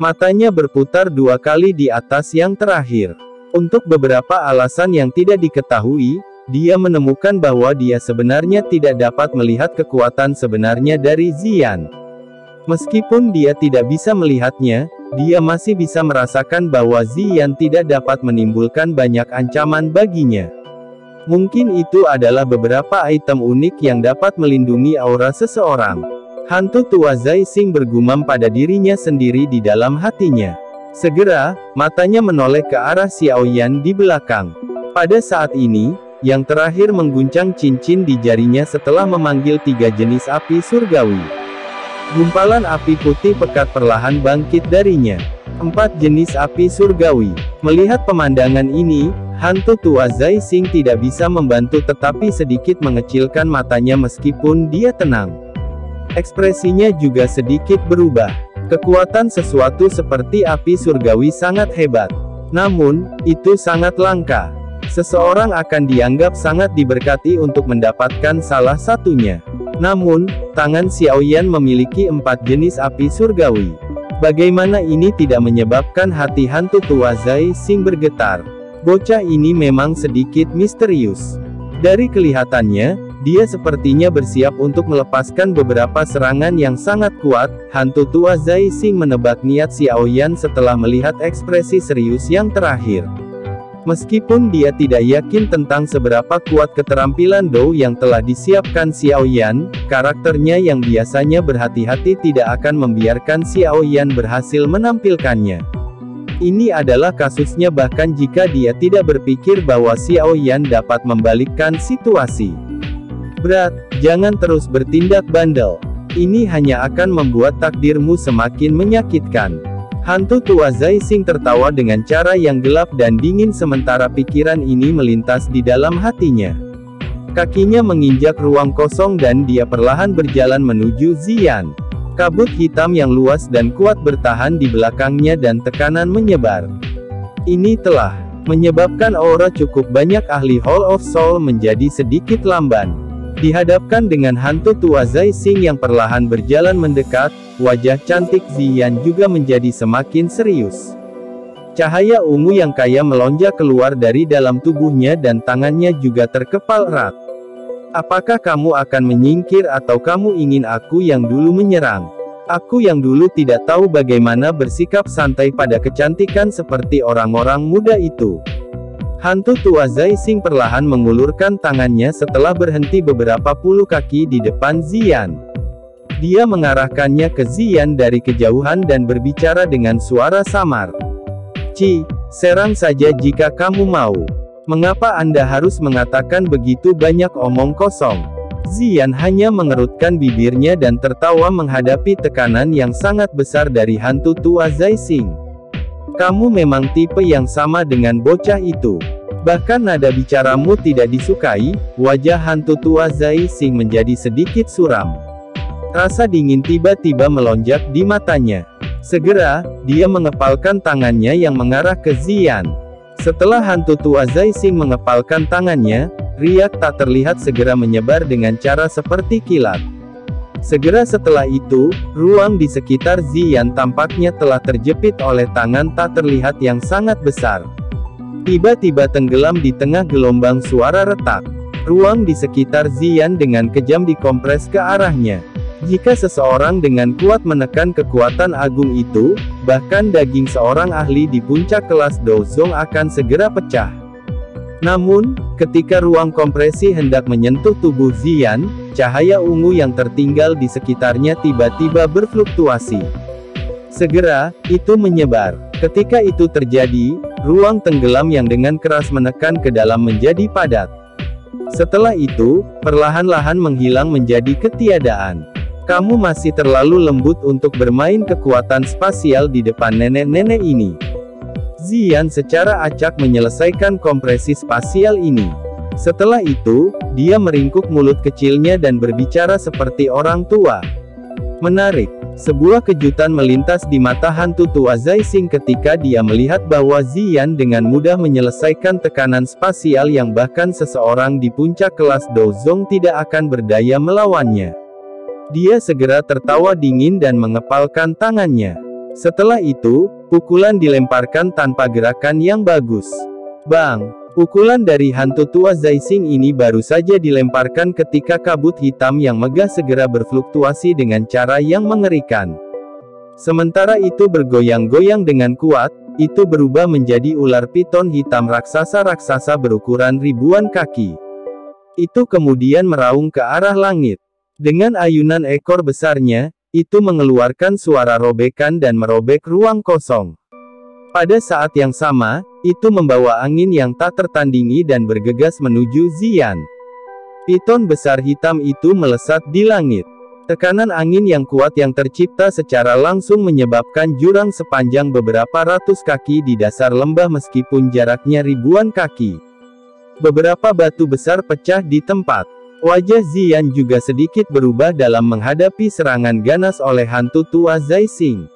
Matanya berputar 2 kali di atas yang terakhir. Untuk beberapa alasan yang tidak diketahui, dia menemukan bahwa dia sebenarnya tidak dapat melihat kekuatan sebenarnya dari Ziyan. Meskipun dia tidak bisa melihatnya, dia masih bisa merasakan bahwa Ziyan tidak dapat menimbulkan banyak ancaman baginya. Mungkin itu adalah beberapa item unik yang dapat melindungi aura seseorang. Hantu tua Zai Xing bergumam pada dirinya sendiri di dalam hatinya. Segera, matanya menoleh ke arah Xiao Yan di belakang. Pada saat ini, yang terakhir mengguncang cincin di jarinya setelah memanggil 3 jenis api surgawi. Gumpalan api putih pekat perlahan bangkit darinya. 4 jenis api surgawi. Melihat pemandangan ini, hantu tua Zai Xing tidak bisa membantu tetapi sedikit mengecilkan matanya meskipun dia tenang. Ekspresinya juga sedikit berubah. Kekuatan sesuatu seperti api surgawi sangat hebat. Namun, itu sangat langka. Seseorang akan dianggap sangat diberkati untuk mendapatkan salah satunya. Namun, tangan Xiao Yan memiliki 4 jenis api surgawi. Bagaimana ini tidak menyebabkan hati hantu tua Zai Xing bergetar? Bocah ini memang sedikit misterius. Dari kelihatannya, dia sepertinya bersiap untuk melepaskan beberapa serangan yang sangat kuat. Hantu tua Zai Xing menebak niat Xiao Yan setelah melihat ekspresi serius yang terakhir. Meskipun dia tidak yakin tentang seberapa kuat keterampilan Dou yang telah disiapkan Xiao Yan, karakternya yang biasanya berhati-hati tidak akan membiarkan Xiao Yan berhasil menampilkannya. Ini adalah kasusnya bahkan jika dia tidak berpikir bahwa Xiao Yan dapat membalikkan situasi. Berat, jangan terus bertindak bandel. Ini hanya akan membuat takdirmu semakin menyakitkan. Hantu tua Zai Xing tertawa dengan cara yang gelap dan dingin sementara pikiran ini melintas di dalam hatinya. Kakinya menginjak ruang kosong dan dia perlahan berjalan menuju Ziyan. Kabut hitam yang luas dan kuat bertahan di belakangnya dan tekanan menyebar. Ini telah menyebabkan aura cukup banyak ahli Hall of Soul menjadi sedikit lamban. Dihadapkan dengan hantu tua Zai Xing yang perlahan berjalan mendekat, wajah cantik Ziyan juga menjadi semakin serius. Cahaya ungu yang kaya melonjak keluar dari dalam tubuhnya dan tangannya juga terkepal erat. Apakah kamu akan menyingkir atau kamu ingin aku yang dulu menyerang? Aku yang dulu tidak tahu bagaimana bersikap santai pada kecantikan seperti orang-orang muda itu. Hantu tua Zai Xing perlahan mengulurkan tangannya setelah berhenti beberapa puluh kaki di depan Ziyan. Dia mengarahkannya ke Ziyan dari kejauhan dan berbicara dengan suara samar. Serang saja jika kamu mau. Mengapa Anda harus mengatakan begitu banyak omong kosong? Ziyan hanya mengerutkan bibirnya dan tertawa menghadapi tekanan yang sangat besar dari hantu tua Zai Xing. Kamu memang tipe yang sama dengan bocah itu. Bahkan nada bicaramu tidak disukai. Wajah hantu tua Zai Xing menjadi sedikit suram. Rasa dingin tiba-tiba melonjak di matanya. Segera, dia mengepalkan tangannya yang mengarah ke Ziyan. Setelah hantu tua Zai Xing mengepalkan tangannya, riak tak terlihat segera menyebar dengan cara seperti kilat. Segera setelah itu, ruang di sekitar Ziyan tampaknya telah terjepit oleh tangan tak terlihat yang sangat besar. Tiba-tiba tenggelam di tengah gelombang suara retak. Ruang di sekitar Ziyan dengan kejam dikompres ke arahnya. Jika seseorang dengan kuat menekan kekuatan agung itu, bahkan daging seorang ahli di puncak kelas Dozong akan segera pecah. Namun, ketika ruang kompresi hendak menyentuh tubuh Ziyan, cahaya ungu yang tertinggal di sekitarnya tiba-tiba berfluktuasi. Segera, itu menyebar. Ketika itu terjadi, ruang tenggelam yang dengan keras menekan ke dalam menjadi padat. Setelah itu, perlahan-lahan menghilang menjadi ketiadaan. Kamu masih terlalu lembut untuk bermain kekuatan spasial di depan nenek-nenek ini. Ziyan secara acak menyelesaikan kompresi spasial ini. Setelah itu, dia meringkuk mulut kecilnya dan berbicara seperti orang tua. Menarik. Sebuah kejutan melintas di mata hantu tua Zai Xing ketika dia melihat bahwa Ziyan dengan mudah menyelesaikan tekanan spasial yang bahkan seseorang di puncak kelas Dozong tidak akan berdaya melawannya. Dia segera tertawa dingin dan mengepalkan tangannya. Setelah itu, pukulan dilemparkan tanpa gerakan yang bagus. Bang! Pukulan dari hantu tua Zai Xing ini baru saja dilemparkan ketika kabut hitam yang megah segera berfluktuasi dengan cara yang mengerikan. Sementara itu bergoyang-goyang dengan kuat, itu berubah menjadi ular piton hitam raksasa-raksasa berukuran ribuan kaki. Itu kemudian meraung ke arah langit. Dengan ayunan ekor besarnya, itu mengeluarkan suara robekan dan merobek ruang kosong. Pada saat yang sama, itu membawa angin yang tak tertandingi dan bergegas menuju Ziyan. Piton besar hitam itu melesat di langit. Tekanan angin yang kuat yang tercipta secara langsung menyebabkan jurang sepanjang beberapa ratus kaki di dasar lembah meskipun jaraknya ribuan kaki. Beberapa batu besar pecah di tempat. Wajah Ziyan juga sedikit berubah dalam menghadapi serangan ganas oleh hantu tua Zai Xing.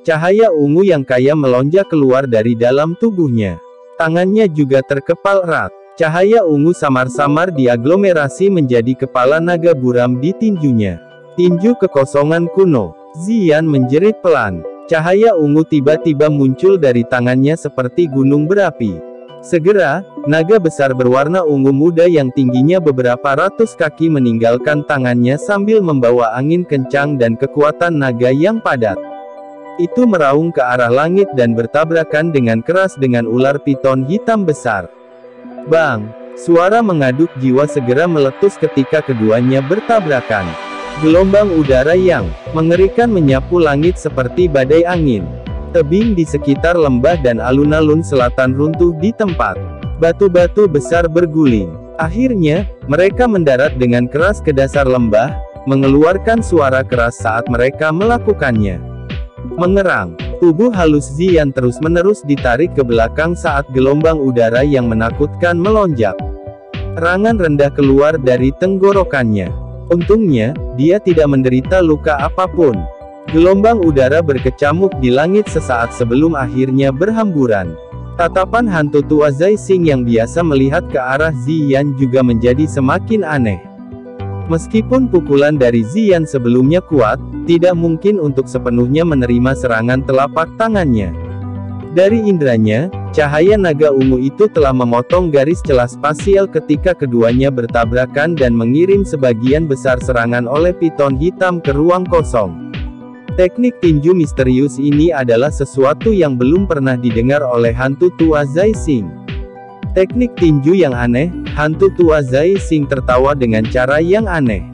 Cahaya ungu yang kaya melonjak keluar dari dalam tubuhnya. Tangannya juga terkepal erat. Cahaya ungu samar-samar diaglomerasi menjadi kepala naga buram di tinjunya. Tinju kekosongan kuno. Ziyan menjerit pelan. Cahaya ungu tiba-tiba muncul dari tangannya seperti gunung berapi. Segera, naga besar berwarna ungu muda yang tingginya beberapa ratus kaki meninggalkan tangannya sambil membawa angin kencang dan kekuatan naga yang padat. Itu meraung ke arah langit dan bertabrakan dengan keras dengan ular piton hitam besar. Bang! Suara mengaduk jiwa segera meletus ketika keduanya bertabrakan. Gelombang udara yang mengerikan menyapu langit seperti badai angin. Tebing di sekitar lembah dan alun-alun selatan runtuh di tempat. Batu-batu besar berguling. Akhirnya, mereka mendarat dengan keras ke dasar lembah, mengeluarkan suara keras saat mereka melakukannya. Mengerang. Tubuh halus Ziyan terus-menerus ditarik ke belakang saat gelombang udara yang menakutkan melonjak. Rangan rendah keluar dari tenggorokannya. Untungnya, dia tidak menderita luka apapun. Gelombang udara berkecamuk di langit sesaat sebelum akhirnya berhamburan. Tatapan hantu tua Zai Xing yang biasa melihat ke arah Ziyan juga menjadi semakin aneh. Meskipun pukulan dari Ziyan sebelumnya kuat, tidak mungkin untuk sepenuhnya menerima serangan telapak tangannya. Dari indranya, cahaya naga ungu itu telah memotong garis celah spasial ketika keduanya bertabrakan dan mengirim sebagian besar serangan oleh piton hitam ke ruang kosong. Teknik tinju misterius ini adalah sesuatu yang belum pernah didengar oleh hantu tua Zai Xing. Teknik tinju yang aneh, hantu tua Zai Xing tertawa dengan cara yang aneh.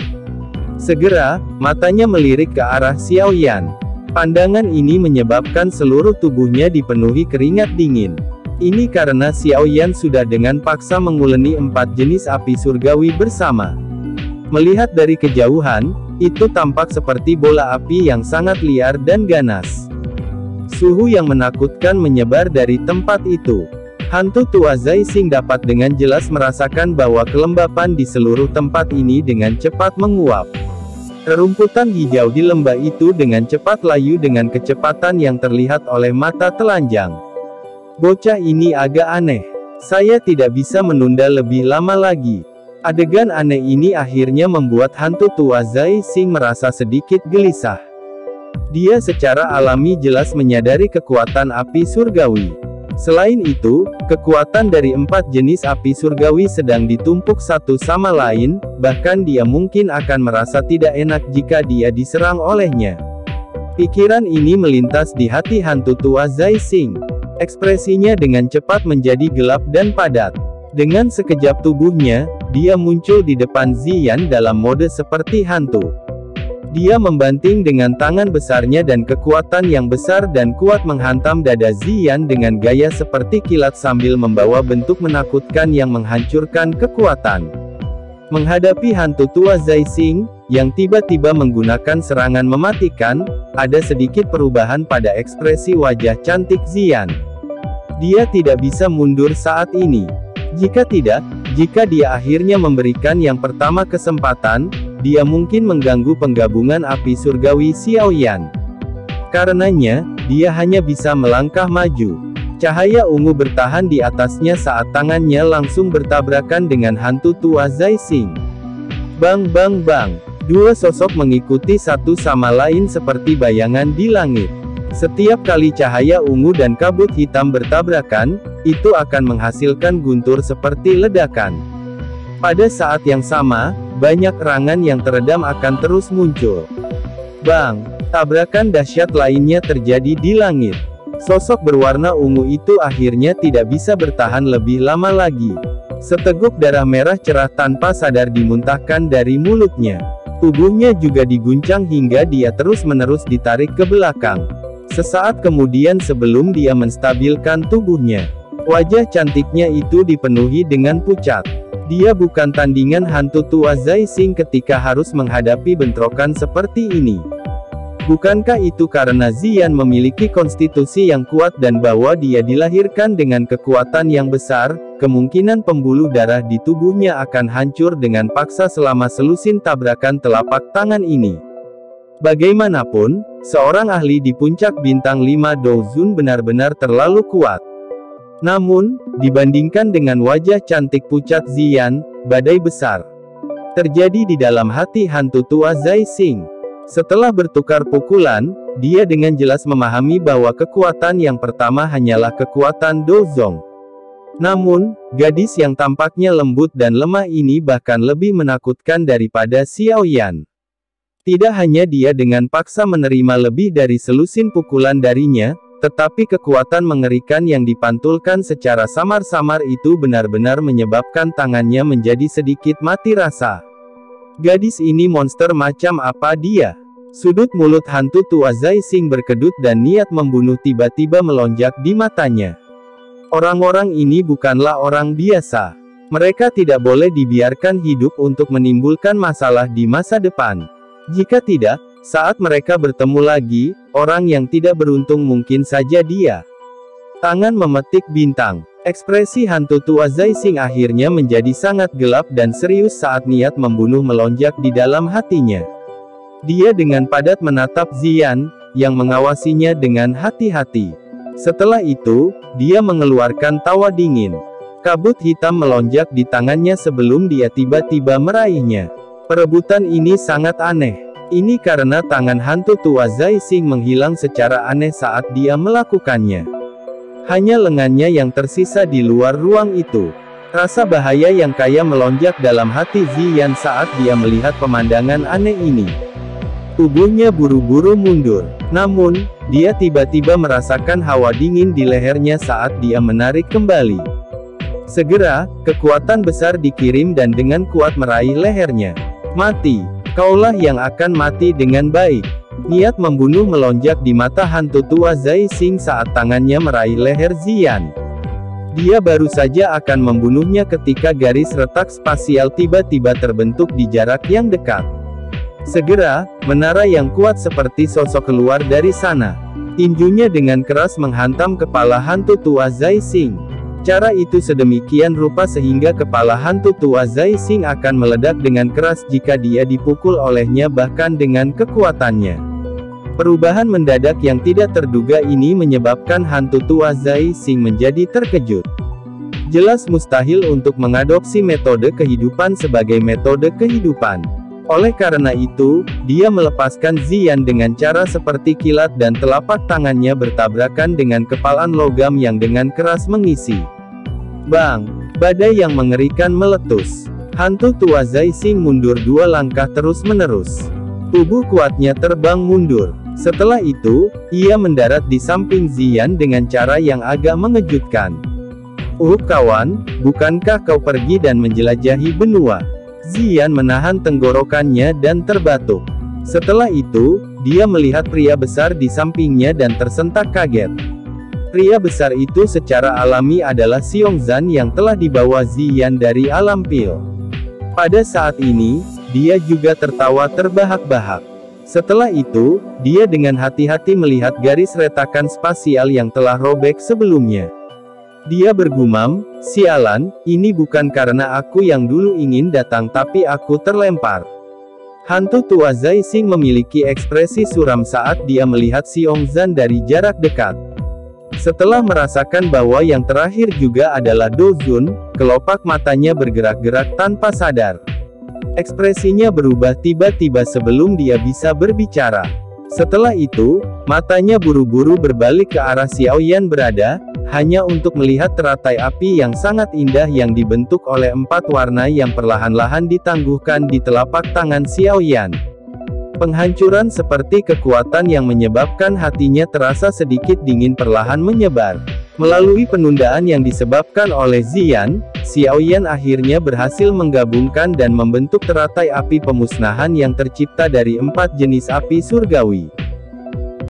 Segera, matanya melirik ke arah Xiao Yan. Pandangan ini menyebabkan seluruh tubuhnya dipenuhi keringat dingin. Ini karena Xiao Yan sudah dengan paksa menguleni 4 jenis api surgawi bersama. Melihat dari kejauhan, itu tampak seperti bola api yang sangat liar dan ganas. Suhu yang menakutkan menyebar dari tempat itu. Hantu tua Zai Xing dapat dengan jelas merasakan bahwa kelembapan di seluruh tempat ini dengan cepat menguap. Rerumputan hijau di lembah itu dengan cepat layu dengan kecepatan yang terlihat oleh mata telanjang. Bocah ini agak aneh. Saya tidak bisa menunda lebih lama lagi. Adegan aneh ini akhirnya membuat hantu tua Zai Xing merasa sedikit gelisah. Dia secara alami jelas menyadari kekuatan api surgawi. Selain itu, kekuatan dari 4 jenis api surgawi sedang ditumpuk satu sama lain, bahkan dia mungkin akan merasa tidak enak jika dia diserang olehnya. Pikiran ini melintas di hati hantu tua Zai Xing. Ekspresinya dengan cepat menjadi gelap dan padat. Dengan sekejap tubuhnya, dia muncul di depan Ziyan dalam mode seperti hantu. Dia membanting dengan tangan besarnya dan kekuatan yang besar dan kuat menghantam dada Ziyan dengan gaya seperti kilat sambil membawa bentuk menakutkan yang menghancurkan kekuatan. Menghadapi hantu tua Zai Xing, yang tiba-tiba menggunakan serangan mematikan, ada sedikit perubahan pada ekspresi wajah cantik Ziyan. Dia tidak bisa mundur saat ini. Jika tidak, jika dia akhirnya memberikan yang pertama kesempatan, dia mungkin mengganggu penggabungan api surgawi Xiaoyan. Karenanya, dia hanya bisa melangkah maju. Cahaya ungu bertahan di atasnya saat tangannya langsung bertabrakan dengan hantu tua Zai Xing. Bang bang bang. Dua sosok mengikuti satu sama lain seperti bayangan di langit. Setiap kali cahaya ungu dan kabut hitam bertabrakan, itu akan menghasilkan guntur seperti ledakan. Pada saat yang sama, banyak erangan yang teredam akan terus muncul. Bang! Tabrakan dahsyat lainnya terjadi di langit. Sosok berwarna ungu itu akhirnya tidak bisa bertahan lebih lama lagi. Seteguk darah merah cerah tanpa sadar dimuntahkan dari mulutnya. Tubuhnya juga diguncang hingga dia terus-menerus ditarik ke belakang. Sesaat kemudian sebelum dia menstabilkan tubuhnya, wajah cantiknya itu dipenuhi dengan pucat. Dia bukan tandingan hantu tua Zai Xing ketika harus menghadapi bentrokan seperti ini. Bukankah itu karena Ziyan memiliki konstitusi yang kuat dan bahwa dia dilahirkan dengan kekuatan yang besar, kemungkinan pembuluh darah di tubuhnya akan hancur dengan paksa selama selusin tabrakan telapak tangan ini. Bagaimanapun, seorang ahli di puncak bintang 5 Douzun benar-benar terlalu kuat. Namun, dibandingkan dengan wajah cantik pucat Ziyan, badai besar terjadi di dalam hati hantu tua Zai Xing. Setelah bertukar pukulan, dia dengan jelas memahami bahwa kekuatan yang pertama hanyalah kekuatan Dozong. Namun, gadis yang tampaknya lembut dan lemah ini bahkan lebih menakutkan daripada Xiaoyan. Tidak hanya dia dengan paksa menerima lebih dari selusin pukulan darinya, tetapi kekuatan mengerikan yang dipantulkan secara samar-samar itu benar-benar menyebabkan tangannya menjadi sedikit mati rasa. Gadis ini monster macam apa dia? Sudut mulut hantu tua Zai Xing berkedut dan niat membunuh tiba-tiba melonjak di matanya. Orang-orang ini bukanlah orang biasa. Mereka tidak boleh dibiarkan hidup untuk menimbulkan masalah di masa depan. Jika tidak, saat mereka bertemu lagi, orang yang tidak beruntung mungkin saja dia. Tangan memetik bintang. Ekspresi hantu tua Zai Xing akhirnya menjadi sangat gelap dan serius saat niat membunuh melonjak di dalam hatinya. Dia dengan padat menatap Ziyan, yang mengawasinya dengan hati-hati. Setelah itu, dia mengeluarkan tawa dingin. Kabut hitam melonjak di tangannya sebelum dia tiba-tiba meraihnya. Perebutan ini sangat aneh. Ini karena tangan hantu tua Zai Xing menghilang secara aneh saat dia melakukannya. Hanya lengannya yang tersisa di luar ruang itu. Rasa bahaya yang kaya melonjak dalam hati Ziyan saat dia melihat pemandangan aneh ini. Tubuhnya buru-buru mundur. Namun, dia tiba-tiba merasakan hawa dingin di lehernya saat dia menarik kembali. Segera, kekuatan besar dikirim dan dengan kuat meraih lehernya. Mati. Kaulah yang akan mati dengan baik. Niat membunuh melonjak di mata hantu tua Zai Xing saat tangannya meraih leher Ziyan. Dia baru saja akan membunuhnya ketika garis retak spasial tiba-tiba terbentuk di jarak yang dekat. Segera, menara yang kuat seperti sosok keluar dari sana. Tinjunya dengan keras menghantam kepala hantu tua Zai Xing. Cara itu sedemikian rupa sehingga kepala hantu tua Zai Xing akan meledak dengan keras jika dia dipukul olehnya bahkan dengan kekuatannya. Perubahan mendadak yang tidak terduga ini menyebabkan hantu tua Zai Xing menjadi terkejut. Jelas mustahil untuk mengadopsi metode kehidupan sebagai metode kehidupan. Oleh karena itu, dia melepaskan Ziyan dengan cara seperti kilat dan telapak tangannya bertabrakan dengan kepalan logam yang dengan keras mengisi. Bang! Badai yang mengerikan meletus. Hantu tua Zai Xing mundur 2 langkah terus-menerus. Tubuh kuatnya terbang mundur. Setelah itu, ia mendarat di samping Ziyan dengan cara yang agak mengejutkan. Kawan, bukankah kau pergi dan menjelajahi benua? Ziyan menahan tenggorokannya dan terbatuk. Setelah itu, dia melihat pria besar di sampingnya dan tersentak kaget. Pria besar itu secara alami adalah Xiongzan yang telah dibawa Ziyan dari alam pil. Pada saat ini, dia juga tertawa terbahak-bahak. Setelah itu, dia dengan hati-hati melihat garis retakan spasial yang telah robek sebelumnya. Dia bergumam, "Sialan, ini bukan karena aku yang dulu ingin datang tapi aku terlempar." Hantu tua Zai Xing memiliki ekspresi suram saat dia melihat Xiongzan dari jarak dekat. Setelah merasakan bahwa yang terakhir juga adalah Do Jun, kelopak matanya bergerak-gerak tanpa sadar. Ekspresinya berubah tiba-tiba sebelum dia bisa berbicara. Setelah itu, matanya buru-buru berbalik ke arah Xiaoyan berada, hanya untuk melihat teratai api yang sangat indah yang dibentuk oleh 4 warna yang perlahan-lahan ditangguhkan di telapak tangan Xiaoyan. Penghancuran seperti kekuatan yang menyebabkan hatinya terasa sedikit dingin perlahan menyebar. Melalui penundaan yang disebabkan oleh Ziyan, Xiaoyan akhirnya berhasil menggabungkan dan membentuk teratai api pemusnahan yang tercipta dari 4 jenis api surgawi.